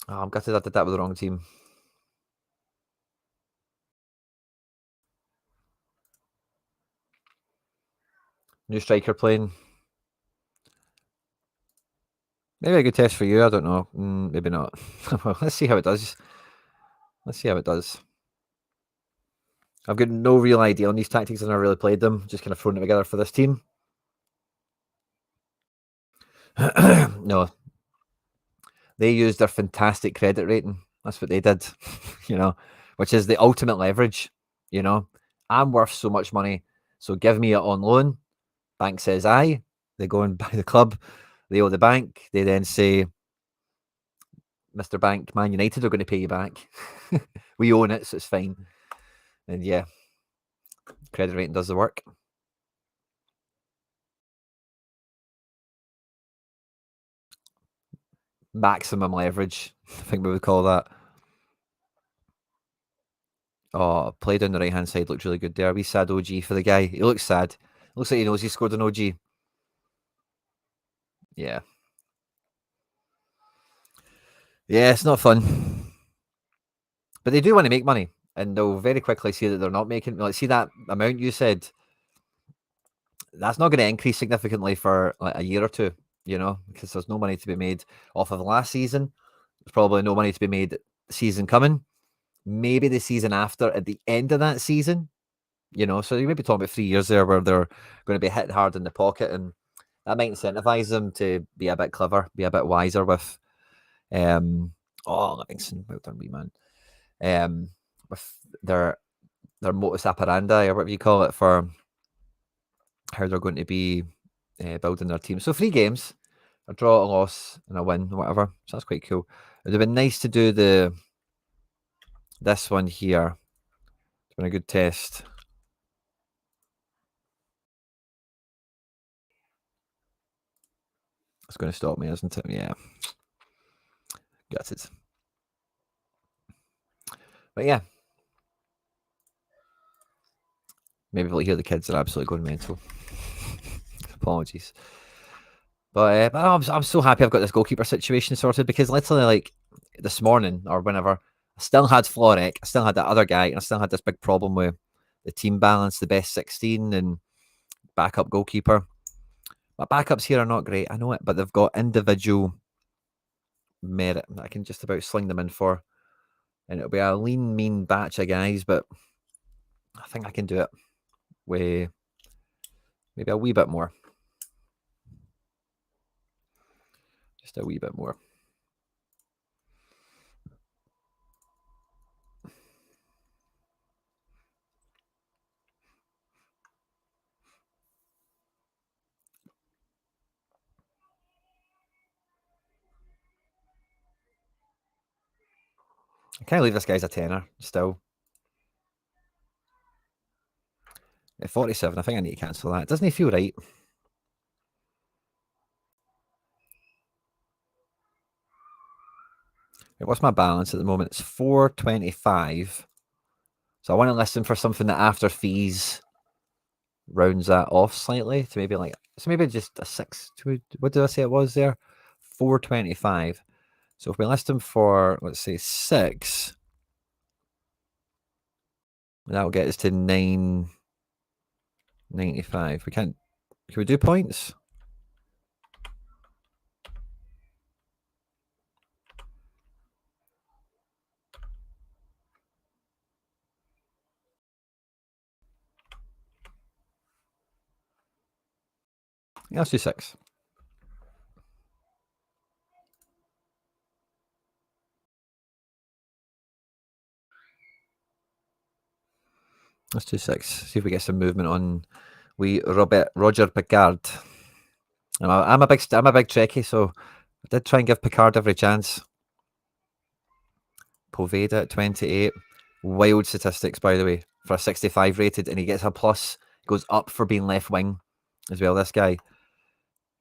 [SPEAKER 1] Oh, I'm gutted I did that with the wrong team. New striker playing. Maybe a good test for you. I don't know. Maybe not. Well, let's see how it does. I've got no real idea on these tactics. I've never really played them. Just kind of thrown it together for this team. No. They used their fantastic credit rating. That's what they did, which is the ultimate leverage. I'm worth so much money, so give me it on loan. Bank says aye. They go and buy the club. They owe the bank. They then say, Mr. Bank, Man United are going to pay you back. We own it, so it's fine. And yeah, credit rating does the work. Maximum leverage, I think we would call that. Oh, play down the right-hand side looked really good there. Wee sad OG for the guy. He looks sad. Looks like he knows he scored an OG. Yeah. Yeah, it's not fun. But they do want to make money. And they'll very quickly see that they're not making... Like, see that amount you said? That's not going to increase significantly for like a year or two, because there's no money to be made off of last season. There's probably no money to be made season coming. Maybe the season after, at the end of that season, so you may be talking about 3 years there where they're going to be hit hard in the pocket, and that might incentivize them to be a bit clever, be a bit wiser with, Livingston, well done, wee man, with their their modus operandi or whatever you call it for how they're going to be building their team. So 3 games, a draw, a loss, and a win, whatever. So that's quite cool. It would have been nice to do this one here. It's been a good test. It's going to stop me, isn't it? Yeah. Gutted. But yeah. Maybe we'll hear the kids are absolutely going mental. Apologies. But I'm so happy I've got this goalkeeper situation sorted, because literally, like, this morning or whenever, I still had Florek, I still had that other guy, and I still had this big problem with the team balance, the best 16 and backup goalkeeper. My backups here are not great, I know it, but they've got individual merit that I can just about sling them in for. And it'll be a lean, mean batch of guys, but I think I can do it with maybe a wee bit more. Just a wee bit more. I can't believe this guy's a tenner still. At 47, I think I need to cancel that. Doesn't he feel right? What's my balance at the moment? It's 425. So I want to listen for something that after fees rounds that off slightly to maybe like, so maybe just a 6. What did I say it was there? 425. So if we list them for, let's say, 6, that'll get us to 995. Can we do points? Yeah, let's do 6. Let's do 6. See if we get some movement on Roger Picard. I'm a big Trekkie, so I did try and give Picard every chance. Poveda at 28. Wild statistics, by the way, for a 65 rated, and he gets a plus. Goes up for being left wing as well, this guy.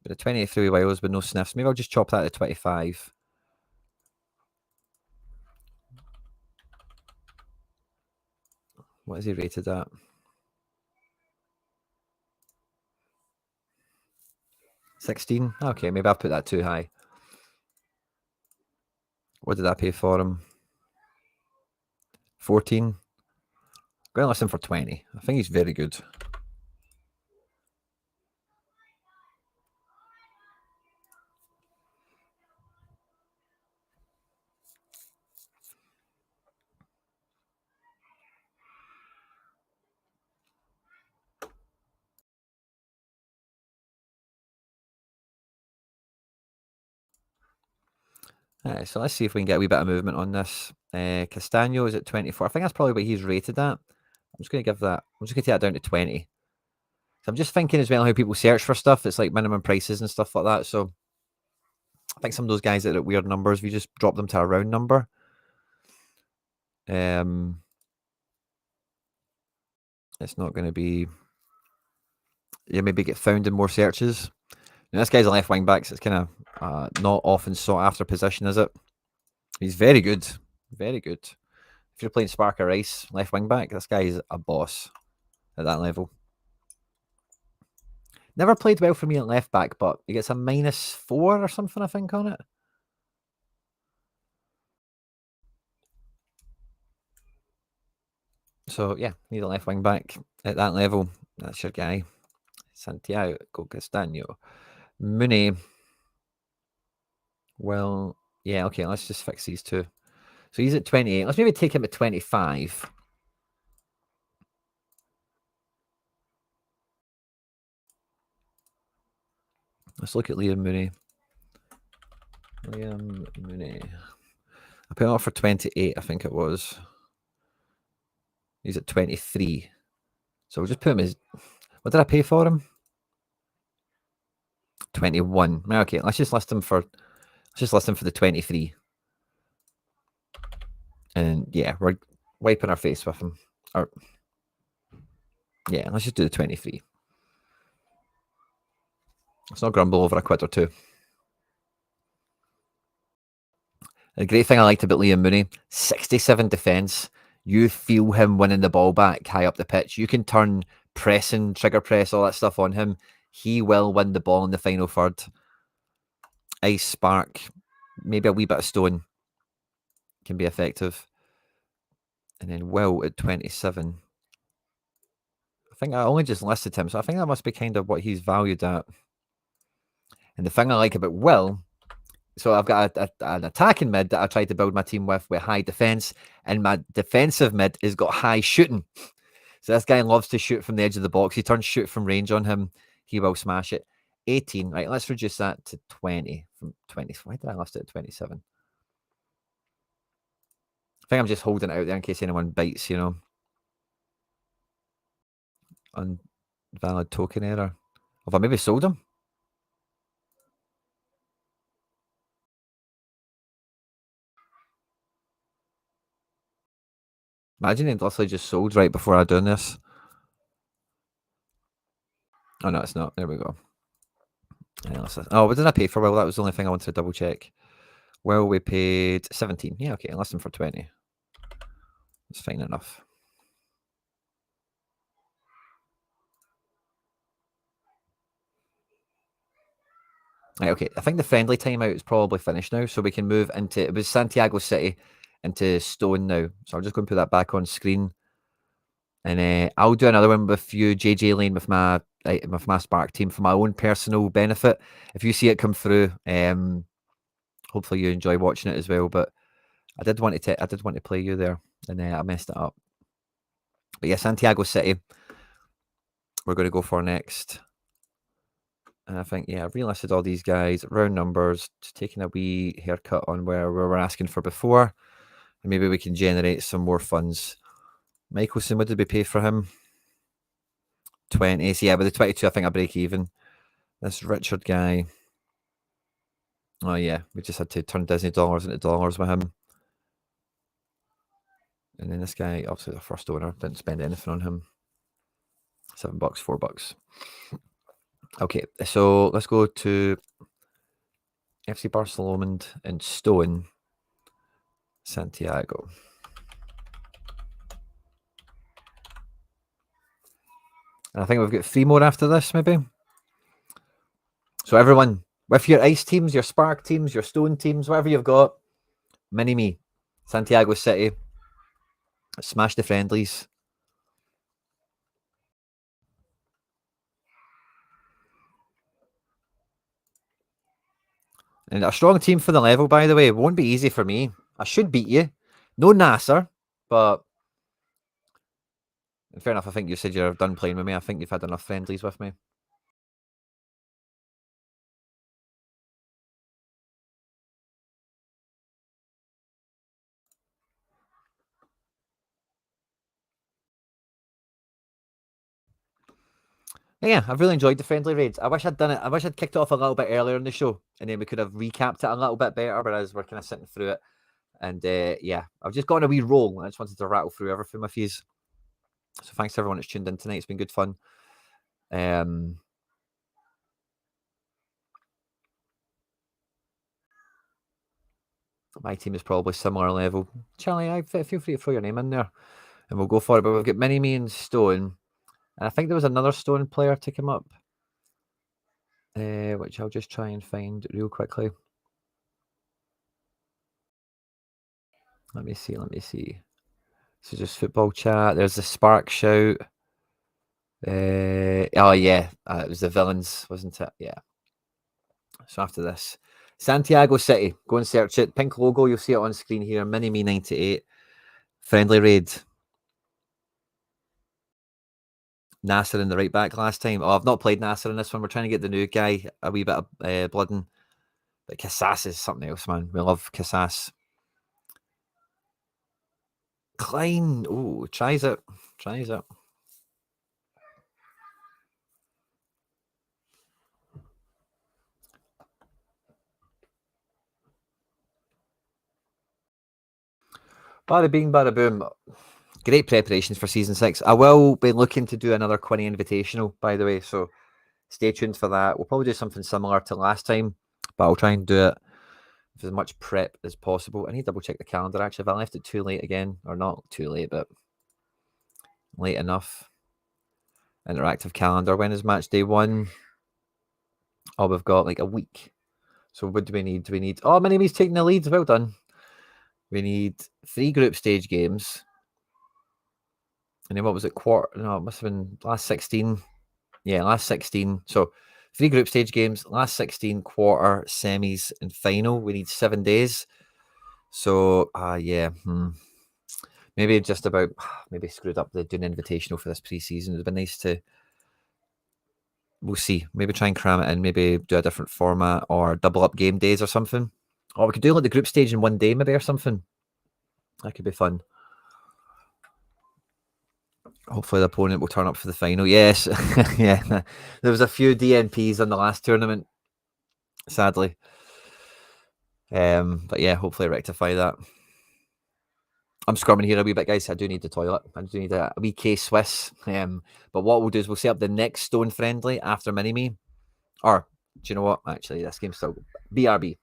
[SPEAKER 1] But a 23 Wales with no sniffs. Maybe I'll just chop that to 25. What is he rated at? 16? Okay, maybe I'll put that too high. What did I pay for him? 14? Going to listen for 20. I think he's very good. Alright, so let's see if we can get a wee bit of movement on this. Castano is at 24. I think that's probably what he's rated at. I'm just going to take that down to 20. So I'm just thinking as well how people search for stuff. It's like minimum prices and stuff like that. So I think some of those guys that are at weird numbers, we just drop them to a round number. It's not going to be... Yeah, maybe get found in more searches. Now, this guy's a left wing back, so it's kind of not often sought after position, is it? He's very good. Very good. If you're playing Sparker Rice, left wing back, this guy is a boss at that level. Never played well for me at left back, but he gets a -4 or something, I think, on it. So, yeah, need a left wing back at that level. That's your guy. Santiago Castano. Mooney. Well, yeah, okay, let's just fix these two. So he's at 28. Let's maybe take him at 25. Let's look at Liam Mooney. Liam Mooney. I put him up for 28, I think it was. He's at 23. So we'll just put him as... What did I pay for him? 21. Okay, let's just list him for the 23. And yeah, we're wiping our face with him. Or yeah, let's just do the 23. Let's not grumble over a quid or two. The great thing I liked about Liam Mooney, 67 defence. You feel him winning the ball back high up the pitch. You can turn pressing, trigger press, all that stuff on him. He will win the ball in the final third. Ice, spark, maybe a wee bit of stone can be effective. And then Will at 27. I think I only just listed him, so I think that must be kind of what he's valued at. And the thing I like about Will, so I've got an attacking mid that I tried to build my team with high defence, and my defensive mid has got high shooting. So this guy loves to shoot from the edge of the box. He turns shoot from range on him. He will smash it. 18. Right, let's reduce that to 20 from 20. Why did I list it at 27? I think I'm just holding it out there in case anyone bites, you know. Invalid token error. Have I maybe sold him? Imagine it literally just sold right before I done this. Oh, no, it's not. There we go. Oh, what did I pay for? Well, that was the only thing I wanted to double check. Well, we paid 17. Yeah, okay, less than for 20. That's fine enough. Right, okay, I think the friendly timeout is probably finished now, so we can move into... It was Santiago City into Stone now. So I'm just going to put that back on screen. And I'll do another one with you, JJ Lane, with my Spark team for my own personal benefit. If you see it come through, hopefully you enjoy watching it as well. But I did want to play you there, and I messed it up. But yeah, Santiago City, we're going to go for next. And I think, yeah, I've relisted all these guys, round numbers, just taking a wee haircut on where we were asking for before. And maybe we can generate some more funds. Michelson, what did we pay for him? 20. So yeah, with the 22, I think I break even. This Richard guy. Oh yeah, we just had to turn Disney dollars into dollars with him. And then this guy, obviously the first owner, didn't spend anything on him. $7, $4. Okay, so let's go to FC Barcelona and Stone, Santiago. And I think we've got 3 more after this, maybe. So everyone, with your ice teams, your spark teams, your stone teams, whatever you've got, mini-me, Santiago City, smash the friendlies. And a strong team for the level, by the way. It won't be easy for me. I should beat you. No Nasser, but fair enough. I think you said you're done playing with me. I think you've had enough friendlies with me. Yeah, I've really enjoyed the friendly raids. I wish I'd done it. I wish I'd kicked it off a little bit earlier in the show, and then we could have recapped it a little bit better. Whereas we're kind of sitting through it, and yeah, I've just got on a wee roll. I just wanted to rattle through everything with you. So thanks to everyone that's tuned in tonight. It's been good fun. My team is probably similar level. Charlie, feel free to throw your name in there, and we'll go for it. But we've got Mini-Me and Stone. And I think there was another Stone player to come up, which I'll just try and find real quickly. Let me see. So just football chat. There's the Spark shout. Oh yeah, it was the villains, wasn't it? Yeah. So after this, Santiago City. Go and search it. Pink logo. You'll see it on screen here. Mini-Me 98. Friendly raid. Nasser in the right back last time. Oh, I've not played Nasser in this one. We're trying to get the new guy a wee bit of blooding. But Casas is something else, man. We love Casas. Klein. Oh, tries it. Tries it. Bada bing, bada boom. Great preparations for season 6. I will be looking to do another Quinny Invitational, by the way, so stay tuned for that. We'll probably do something similar to last time, but I'll try and do it with as much prep as possible. I need to double check the calendar actually. If I left it too late again, or not too late, but late enough. Interactive calendar. When is match day 1? Oh, we've got like a week. So what do we need? Do we need... Oh, Minime's taking the lead. Well done. We need 3 group stage games. And then what was it? No, it must have been last 16. Yeah, last 16. So 3 group stage games, last 16, quarter, semis, and final. We need 7 days. So, yeah. Maybe just about, maybe screwed up the doing invitational for this pre-season. It'd be nice to, we'll see. Maybe try and cram it in. Maybe do a different format or double up game days or something. Or we could do like the group stage in one day maybe or something. That could be fun. Hopefully the opponent will turn up for the final. Yes. Yeah. There was a few DNPs on the last tournament, sadly. But yeah, hopefully rectify that. I'm scrumming here a wee bit, guys. I do need the toilet. I do need a wee K Swiss. But what we'll do is we'll set up the next stone friendly after Mini-Me. Or, do you know what? Actually, this game's still BRB.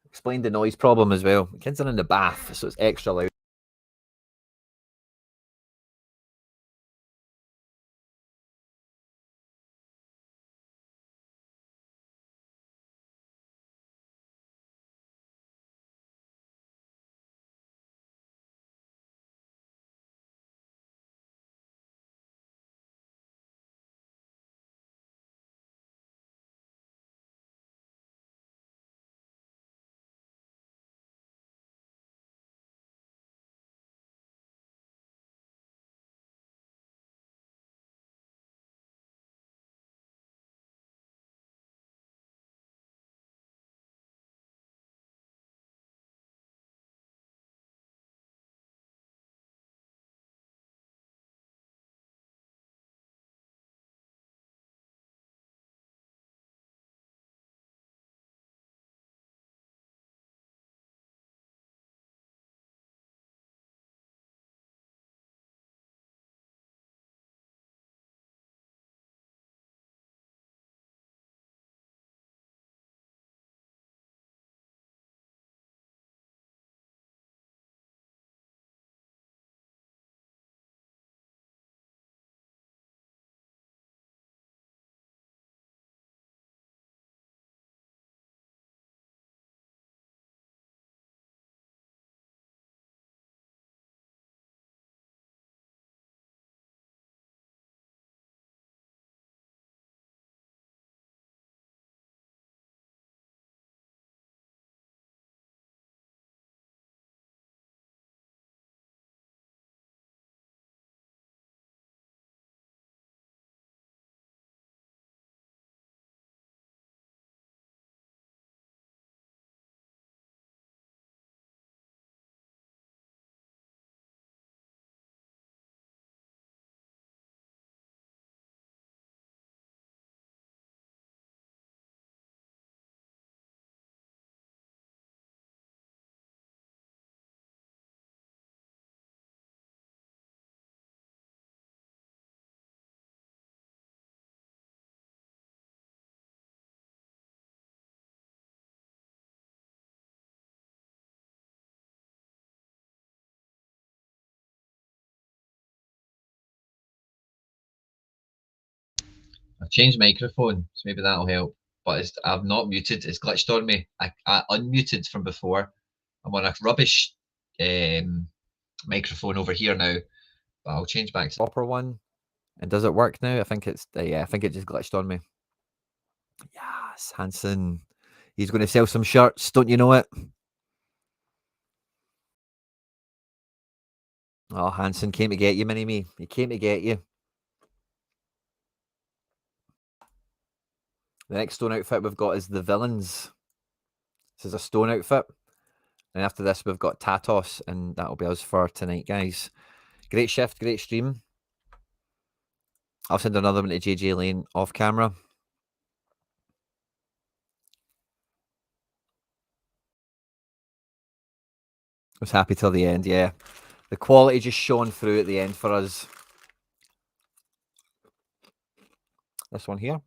[SPEAKER 1] Explain the noise problem as well. The kids are in the bath, so it's extra loud.
[SPEAKER 2] I've changed microphone, so maybe that'll help. But I've not muted. It's glitched on me. I unmuted from before. I'm on a rubbish microphone over here now. But I'll change back to the
[SPEAKER 1] proper one. And does it work now? I think it's yeah. I think it just glitched on me. Yes, Hansen. He's going to sell some shirts. Don't you know it? Oh, Hansen came to get you, Mini Me. He came to get you. The next stone outfit we've got is the Villains. This is a stone outfit. And after this, we've got Tatos, and that'll be us for tonight, guys. Great shift, great stream. I'll send another one to JJ Lane off camera. I was happy till the end, yeah. The quality just shone through at the end for us. This one here.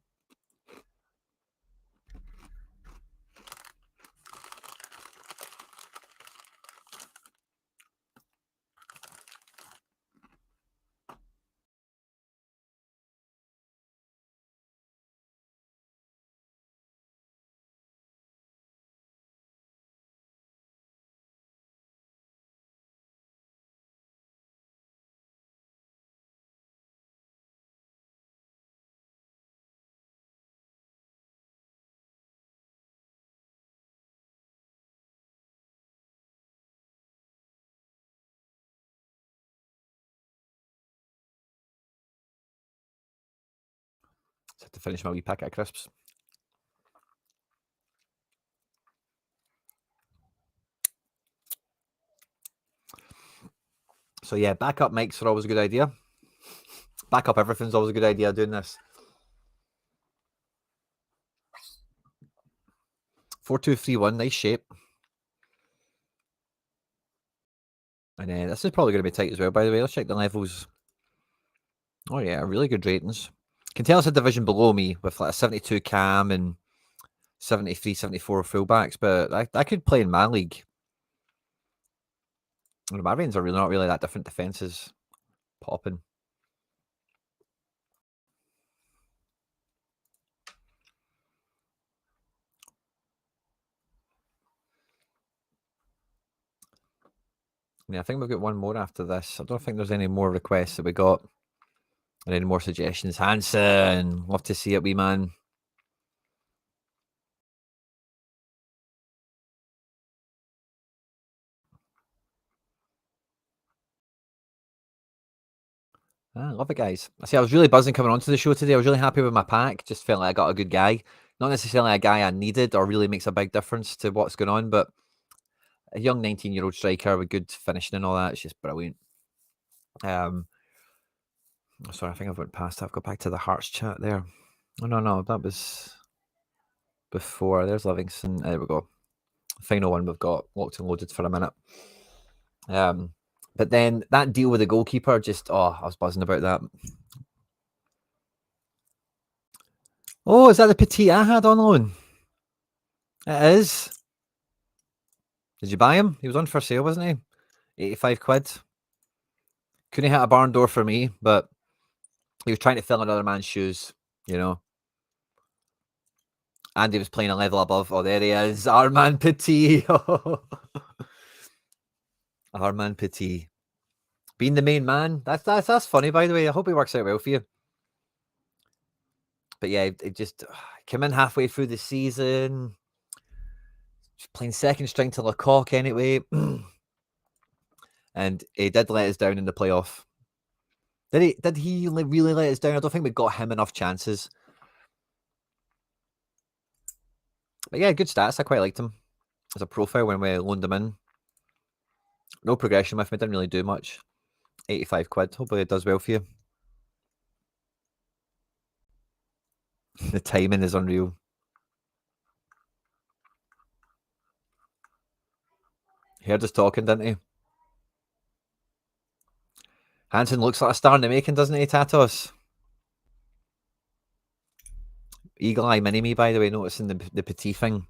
[SPEAKER 1] Just have to finish my wee packet of crisps. So yeah, backup mics are always a good idea. Backup everything's always a good idea doing this. 4231, nice shape. And this is probably going to be tight as well, by the way. Let's check the levels. Oh yeah, really good ratings. Can tell it's a division below me with like a 72 cam and 73, 74 fullbacks, but I could play in my league. My ratings are really not really that different defenses. Popping. Yeah, I think we've got one more after this. I don't think there's any more requests that we got. And any more suggestions. Hansen, love to see it, wee man. Love it, guys. I was really buzzing coming onto the show today. I was really happy with my pack. Just felt like I got a good guy. Not necessarily a guy I needed or really makes a big difference to what's going on, but a young 19-year-old striker with good finishing and all that. It's just brilliant. Sorry, I think I've went past that. I've got back to the Hearts chat there. Oh, no, that was before. There's Livingston. There we go. Final one we've got locked and loaded for a minute. But then that deal with the goalkeeper, just, I was buzzing about that. Oh, is that the Petit I had on loan? It is. Did you buy him? He was on for sale, wasn't he? 85 quid. Couldn't hit a barn door for me, but he was trying to fill another man's shoes, you know. And he was playing a level above. Oh, there he is. Armand Petit. Armand Petit. Being the main man. That's funny, by the way. I hope it works out well for you. But yeah, it just came in halfway through the season. Just playing second string to Lecoq anyway. And he did let us down in the playoff. Did he really let us down? I don't think we got him enough chances. But yeah, good stats. I quite liked him as a profile when we loaned him in. No progression with me. Didn't really do much. 85 quid. Hopefully it does well for you. The timing is unreal. He heard us talking, didn't he? Hansen looks like a star in the making, doesn't he, Tatos? Eagle Eye Mini Me, by the way, noticing the Petit thing.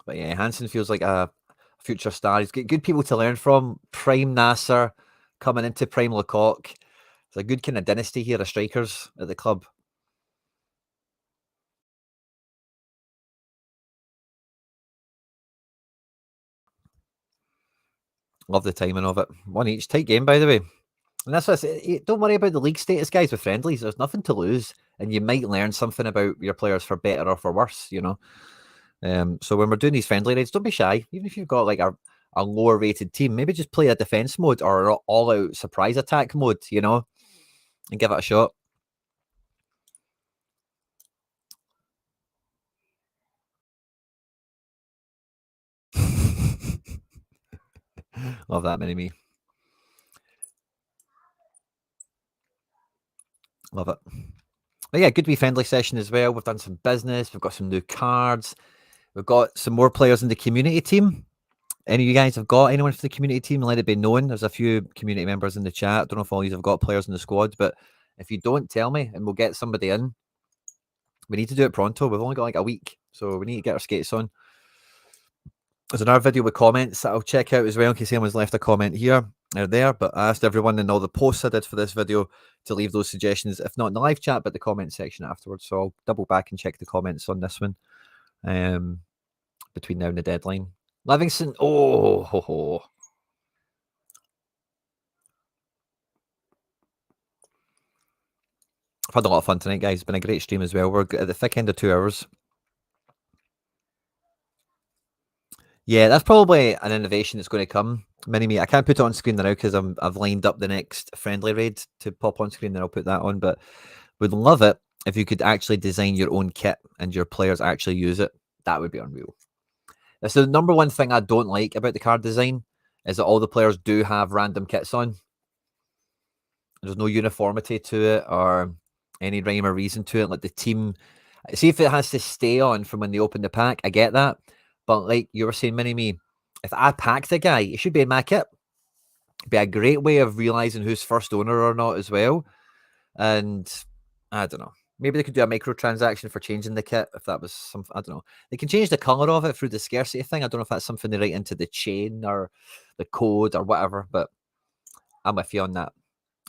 [SPEAKER 1] But yeah, Hansen feels like a future star. He's got good people to learn from. Prime Nasser coming into Prime Lecoq. It's a good kind of dynasty here of strikers at the club. Love the timing of it. One each. Tight game, by the way. And that's what I say. Don't worry about the league status, guys, with friendlies. There's nothing to lose. And you might learn something about your players for better or for worse, you know. So when we're doing these friendly raids, don't be shy. Even if you've got like a lower rated team, maybe just play a defense mode or an all out surprise attack mode, you know, and give it a shot. Love that, mini-me. Love it. But yeah, good wee friendly session as well. We've done some business. We've got some new cards. We've got some more players in the community team. Any of you guys have got anyone for the community team? Let it be known. There's a few community members in the chat. Don't know if all of you have got players in the squad, but if you don't, tell me and we'll get somebody in. We need to do it pronto. We've only got like a week, so we need to get our skates on. There's another video with comments that I'll check out as well in case anyone's left a comment here or there. But I asked everyone in all the posts I did for this video to leave those suggestions, if not in the live chat, but the comment section afterwards. So I'll double back and check the comments on this one between now and the deadline. Livingston, oh, ho, ho. I've had a lot of fun tonight, guys. It's been a great stream as well. We're at the thick end of 2 hours. Yeah, that's probably an innovation that's going to come. Mini-me, I can't put it on screen now because I've lined up the next friendly raid to pop on screen. Then I'll put that on. But would love it if you could actually design your own kit and your players actually use it. That would be unreal. That's the number one thing I don't like about the card design is that all the players do have random kits on. There's no uniformity to it or any rhyme or reason to it. Like the team, see if it has to stay on from when they open the pack. I get that. But like you were saying, Mini-me, if I pack the guy, it should be in my kit. It'd be a great way of realizing who's first owner or not as well. And I don't know. Maybe they could do a microtransaction for changing the kit if that was something. I don't know. They can change the color of it through the scarcity thing. I don't know if that's something they write into the chain or the code or whatever, but I'm with you on that.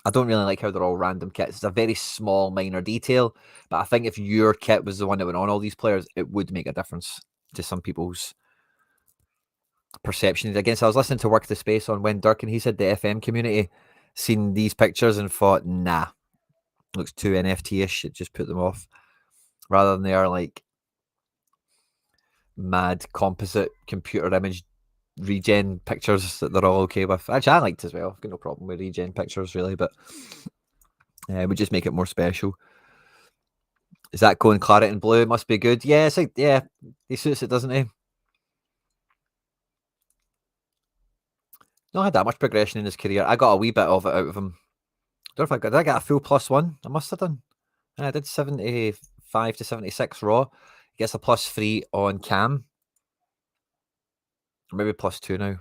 [SPEAKER 1] I don't really like how they're all random kits. It's a very small, minor detail, but I think if your kit was the one that went on all these players, it would make a difference to some people's perception. I guess I was listening to Work the Space on When Dirk, and he said the FM community seen these pictures and thought, nah, looks too NFT-ish. It just put them off, rather than they are like mad composite computer image regen pictures that they're all okay with. Actually, I liked as well. I've got no problem with regen pictures really, but we just make it more special. Is that going claret and blue? It must be good. Yeah, it's like, yeah, he suits it, doesn't he? Not had that much progression in his career. I got a wee bit of it out of him. Don't know if did I get a full +1? I must have done. I did 75 to 76 raw. He gets a +3 on cam. Or maybe +2 now.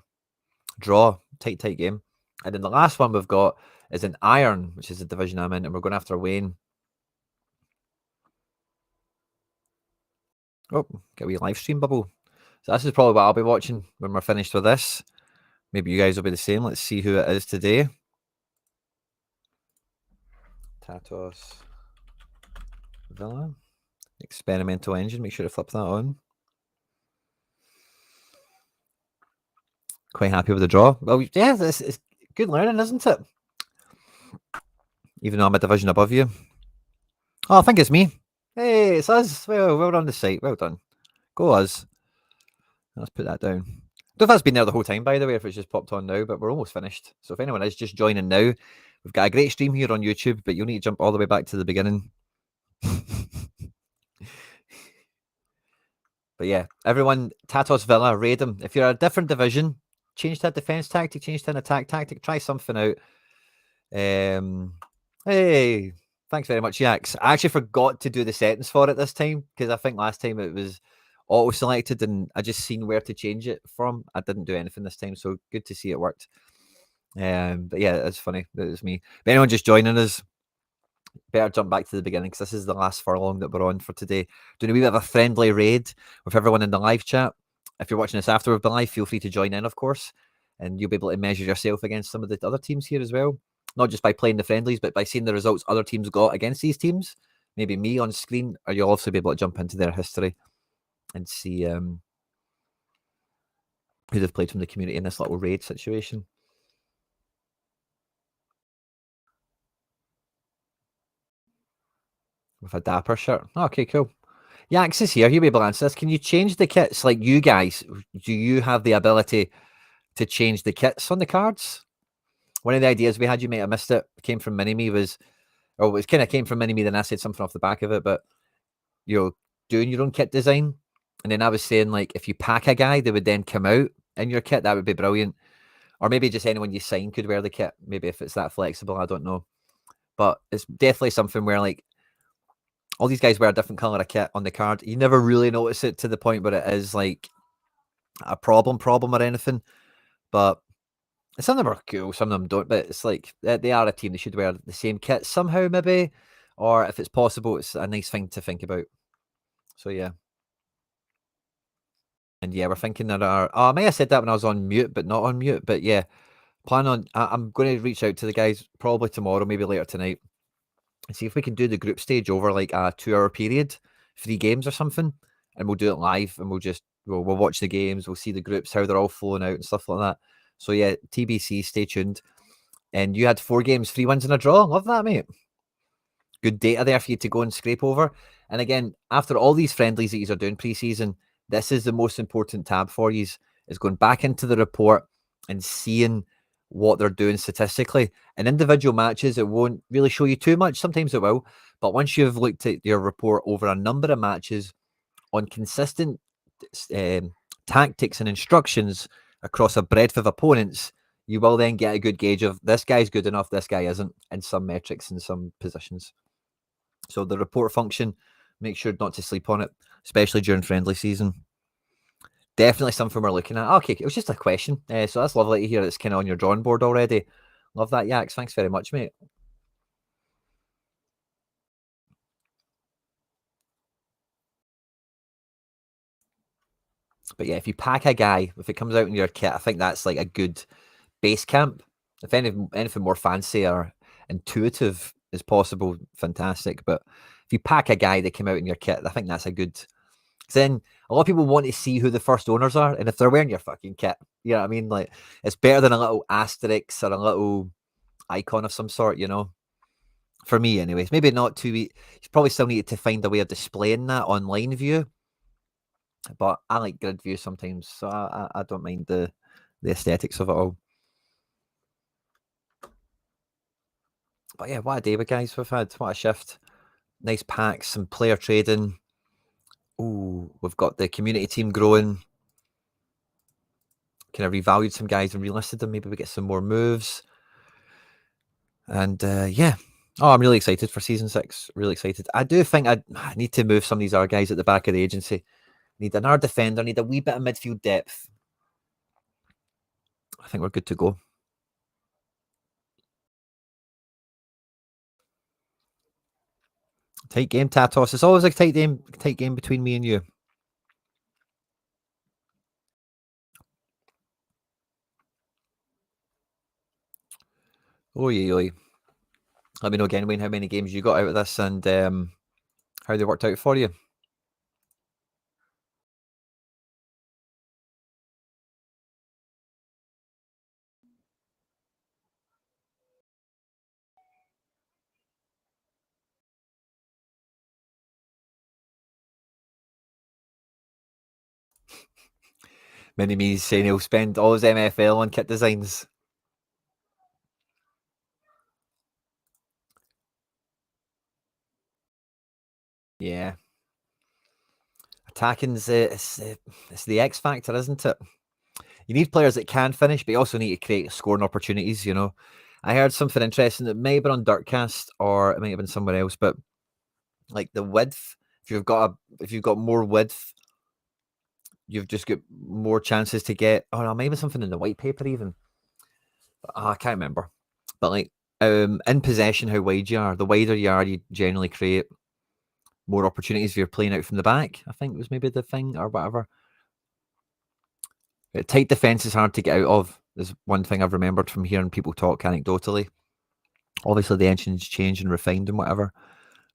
[SPEAKER 1] Draw. Tight game. And then the last one we've got is an Iron, which is the division I'm in, and we're going after Wayne. Oh, get a wee live stream bubble. So this is probably what I'll be watching when we're finished with this. Maybe you guys will be the same. Let's see who it is today. Tatos Villa. Experimental engine. Make sure to flip that on. Quite happy with the draw. Well, yeah, this is good learning, isn't it? Even though I'm a division above you. Oh, I think it's me. Hey, it's us. Well done the site. Well done. Go us. Let's put that down. I don't know if that's been there the whole time, by the way, if it's just popped on now, but we're almost finished. So if anyone is just joining now, we've got a great stream here on YouTube, but you'll need to jump all the way back to the beginning. But yeah, everyone, Tatos Villa, raid them. If you're a different division, change to a defense tactic, change to an attack tactic, try something out. Hey, thanks very much, Yax. I actually forgot to do the settings for it this time because I think last time it was auto-selected and I just seen where to change it from. I didn't do anything this time, so good to see it worked. But yeah, it's funny. That was me. If anyone just joining us, better jump back to the beginning because this is the last furlong that we're on for today. Doing a wee bit of a friendly raid with everyone in the live chat. If you're watching this after we've been live, feel free to join in, of course, and you'll be able to measure yourself against some of the other teams here as well. not just by playing the friendlies, but by seeing the results other teams got against these teams. Maybe me on screen, or you'll also be able to jump into their history and see who they've played from the community in this little raid situation. With a dapper shirt. Okay, cool. Yax is here. He'll be able to answer this. Can you change the kits? Like you guys, do you have the ability to change the kits on the cards? One of the ideas we had, you might have missed it, came from Mini-Me was, or it kind of came from Mini-Me, then I said something off the back of it, but you're doing your own kit design. And then I was saying, like, if you pack a guy, they would then come out in your kit. That would be brilliant. Or maybe just anyone you sign could wear the kit. Maybe if it's that flexible, I don't know. But it's definitely something where, like, all these guys wear a different color of kit on the card. You never really notice it to the point where it is like a problem or anything. But some of them are cool, some of them don't. But it's like they are a team. They should wear the same kit somehow, maybe. Or if it's possible, it's a nice thing to think about. So yeah. And yeah, we're thinking that I may have said that when I was on mute, but not on mute. But yeah, I'm going to reach out to the guys probably tomorrow, maybe later tonight, and see if we can do the group stage over like a 2-hour period, 3 games or something, and we'll do it live, and we'll watch the games, we'll see the groups, how they're all flowing out and stuff like that. So yeah, TBC, stay tuned. And you had 4 games, 3 wins and a draw. Love that, mate. Good data there for you to go and scrape over. And again, after all these friendlies that you are doing pre-season, this is the most important tab for you, is going back into the report and seeing what they're doing statistically. In individual matches, it won't really show you too much. Sometimes it will. But once you've looked at your report over a number of matches on consistent tactics and instructions across a breadth of opponents, you will then get a good gauge of this guy's good enough, this guy isn't, in some metrics, in some positions. So the report function, make sure not to sleep on it, especially during friendly season. Definitely something we're looking at. Okay, it was just a question. So that's lovely to hear it's kind of on your drawing board already. Love that, Yax. Thanks very much, mate. But yeah, if you pack a guy, if it comes out in your kit, I think that's like a good base camp. If anything more fancy or intuitive is possible, fantastic. But if you pack a guy that came out in your kit, I think that's a good. Then a lot of people want to see who the first owners are, and if they're wearing your fucking kit, you know what I mean? Like, it's better than a little asterisk or a little icon of some sort, you know. For me, anyways, maybe not too. You probably still need to find a way of displaying that online view, but I like grid view sometimes, so I don't mind the aesthetics of it all. But yeah, what a day, guys, we've had. What a shift. Nice packs, some player trading. Ooh, we've got the community team growing. Kind of revalued some guys and relisted them. Maybe we get some more moves. And yeah. Oh, I'm really excited for season 6. Really excited. I do think I need to move some of these other guys at the back of the agency. Need another defender. Need a wee bit of midfield depth. I think we're good to go. Tight game, Tatos. It's always a tight game between me and you. Oy. Let me know again, Wayne, how many games you got out of this and how they worked out for you. Mini-Me saying he'll spend all his MFL on kit designs. Yeah. Attacking's it's the X factor, isn't it? You need players that can finish, but you also need to create scoring opportunities, you know. I heard something interesting that may have been on Dirtcast or it might have been somewhere else, but like the width, if you've got more width, you've just got more chances to get. Oh no, maybe something in the white paper even. I can't remember. But like in possession, how wide you are, the wider you are, you generally create more opportunities if you're playing out from the back. I think was maybe the thing or whatever. Tight defense is hard to get out of. Is one thing I've remembered from hearing people talk anecdotally. Obviously, the engine's changed and refined and whatever.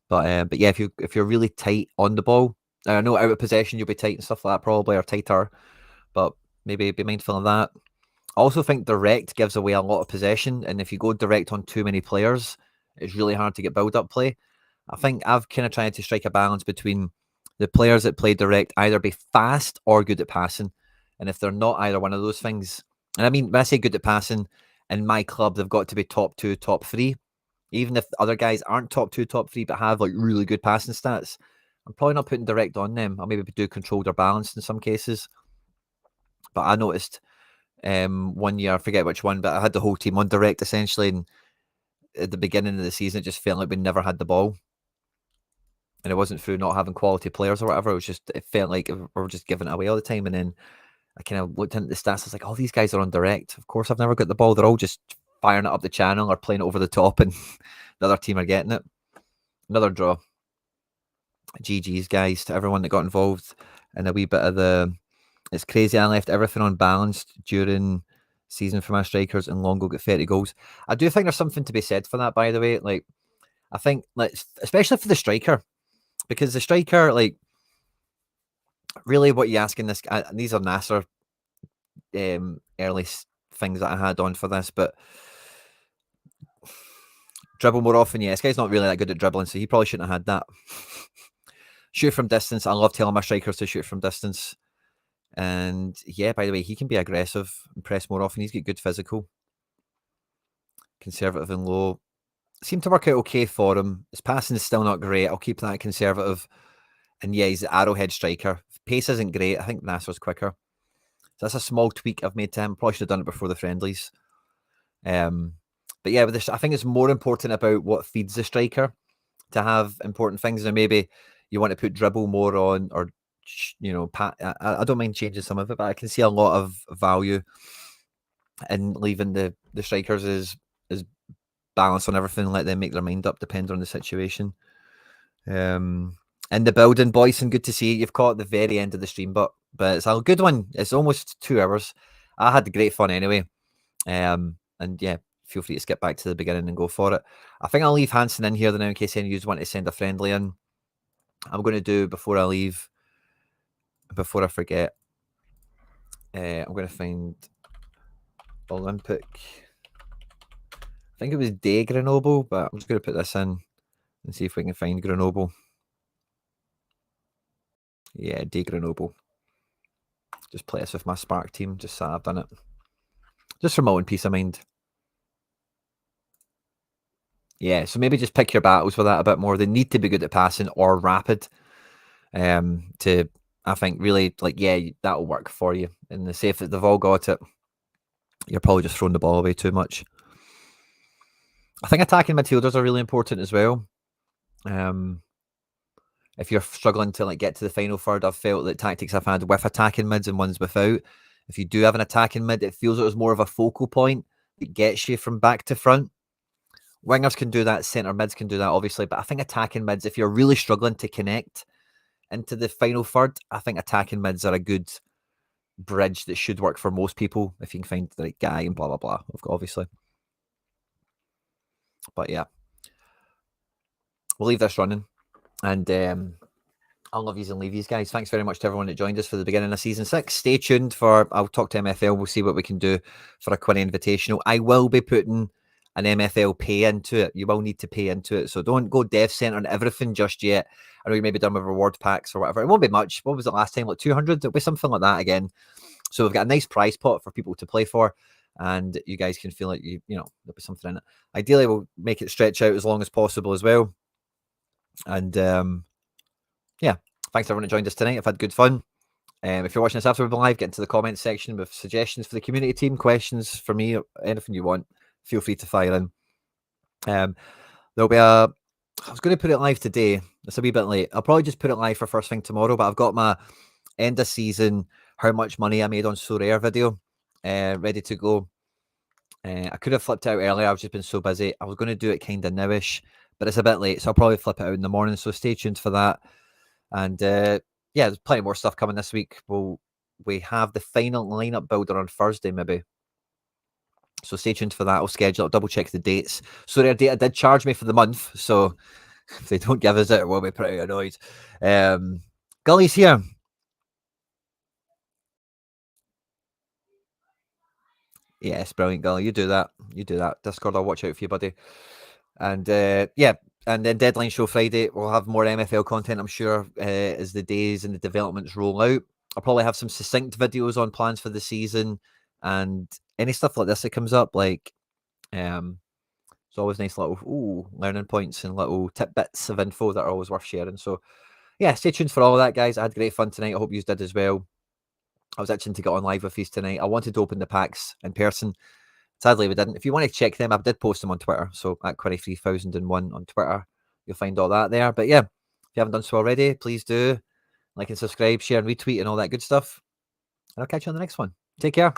[SPEAKER 1] But yeah, if you're really tight on the ball, I know out of possession you'll be tight and stuff like that probably, or tighter. But maybe be mindful of that. I also think direct gives away a lot of possession, and if you go direct on too many players, it's really hard to get build-up play. I think I've kind of tried to strike a balance between the players that play direct either be fast or good at passing, and if they're not either one of those things, and I mean when I say good at passing, in my club they've got to be top 2, top 3. Even if other guys aren't top 2, top 3, but have like really good passing stats, I'm probably not putting direct on them. I'll maybe do controlled or balanced in some cases. But I noticed 1 year, I forget which one, but I had the whole team on direct essentially, and at the beginning of the season, it just felt like we never had the ball, and it wasn't through not having quality players or whatever. It was just it felt like we were just giving it away all the time. And then I kind of looked into the stats. I was like, "Oh, these guys are on direct. Of course, I've never got the ball. They're all just firing it up the channel or playing it over the top, and the other team are getting it." Another draw. GG's, guys, to everyone that got involved in a wee bit of the. It's crazy. I left everything unbalanced during season for my strikers, and Longo got 30 goals. I do think there's something to be said for that, by the way. Like, I think, like, especially for the striker, because the striker, like, really what you asking this, these are Nasser early things that I had on for this, but dribble more often. Yeah, this guy's not really that good at dribbling, so he probably shouldn't have had that. Shoot from distance. I love telling my strikers to shoot from distance. And yeah, by the way, he can be aggressive and press more often. He's got good physical. Conservative and low. Seemed to work out okay for him. His passing is still not great. I'll keep that conservative. And yeah, he's the arrowhead striker. Pace isn't great. I think Nasser's quicker. So that's a small tweak I've made to him. Probably should have done it before the friendlies. But yeah, with this, I think it's more important about what feeds the striker to have important things. And maybe you want to put dribble more on, or I don't mind changing some of it, but I can see a lot of value in leaving the strikers as balanced on everything, let them make their mind up depending on the situation. In the building, boys, and good to see you. You've caught at the very end of the stream, but it's a good one. It's almost 2 hours. I had great fun anyway. And yeah, feel free to skip back to the beginning and go for it. I think I'll leave Hansen in here now in case any of you want to send a friendly in. I'm going to do before I leave, before I forget. I'm going to find Olympic. I think it was Day Grenoble, but I'm just going to put this in and see if we can find Grenoble. Yeah, Day Grenoble. Just play this with my Spark team, just so I've done it. Just for my own peace of mind. Yeah, so maybe just pick your battles with that a bit more. They need to be good at passing or rapid. To, I think, really, like, yeah, that'll work for you. And the safe that they've all got it, you're probably just throwing the ball away too much. I think attacking midfielders are really important as well. If you're struggling to like get to the final third, I've felt that tactics I've had with attacking mids and ones without. If you do have an attacking mid, it feels like there's more of a focal point that gets you from back to front. Wingers can do that, centre mids can do that, obviously, but I think attacking mids, if you're really struggling to connect into the final third, I think attacking mids are a good bridge that should work for most people if you can find the right guy and blah, blah, blah, obviously. But yeah, we'll leave this running. And I'll love yous and leave yous, guys. Thanks very much to everyone that joined us for the beginning of season 6. Stay tuned for, I'll talk to MFL. We'll see what we can do for a Quinny Invitational. I will be putting an MFL pay into it. You will need to pay into it. So don't go dev center and everything just yet. I know you may be done with reward packs or whatever. It won't be much. What was it last time? Like 200? It'll be something like that again. So we've got a nice prize pot for people to play for. And you guys can feel like, there'll be something in it. Ideally, we'll make it stretch out as long as possible as well. And yeah, thanks everyone that joined us tonight. I've had good fun. If you're watching this after we've been live, get into the comments section with suggestions for the community team, questions for me, anything you want. Feel free to fire in. There'll be I was going to put it live today. It's a wee bit late. I'll probably just put it live for first thing tomorrow, but I've got my end of season, how much money I made on So Rare video ready to go. I could have flipped it out earlier. I've just been so busy. I was going to do it kind of nowish, but it's a bit late, so I'll probably flip it out in the morning. So stay tuned for that. And yeah, there's plenty more stuff coming this week. We have the final lineup builder on Thursday, maybe. So stay tuned for that. I'll schedule. I'll double check the dates. Sorry, our data did charge me for the month, so if they don't give us it, we'll be pretty annoyed. Gully's here. Yes, brilliant, Gully. You do that. You do that. Discord, I'll watch out for you, buddy. And yeah, and then Deadline Show Friday, we'll have more MFL content, I'm sure, as the days and the developments roll out. I'll probably have some succinct videos on plans for the season and any stuff like this that comes up. Like, it's always nice little learning points and little tidbits of info that are always worth sharing. So, yeah, stay tuned for all of that, guys. I had great fun tonight. I hope you did as well. I was itching to get on live with you tonight. I wanted to open the packs in person. Sadly, we didn't. If you want to check them, I did post them on Twitter. So at Quinny3001 on Twitter, you'll find all that there. But yeah, if you haven't done so already, please do like and subscribe, share and retweet and all that good stuff. And I'll catch you on the next one. Take care.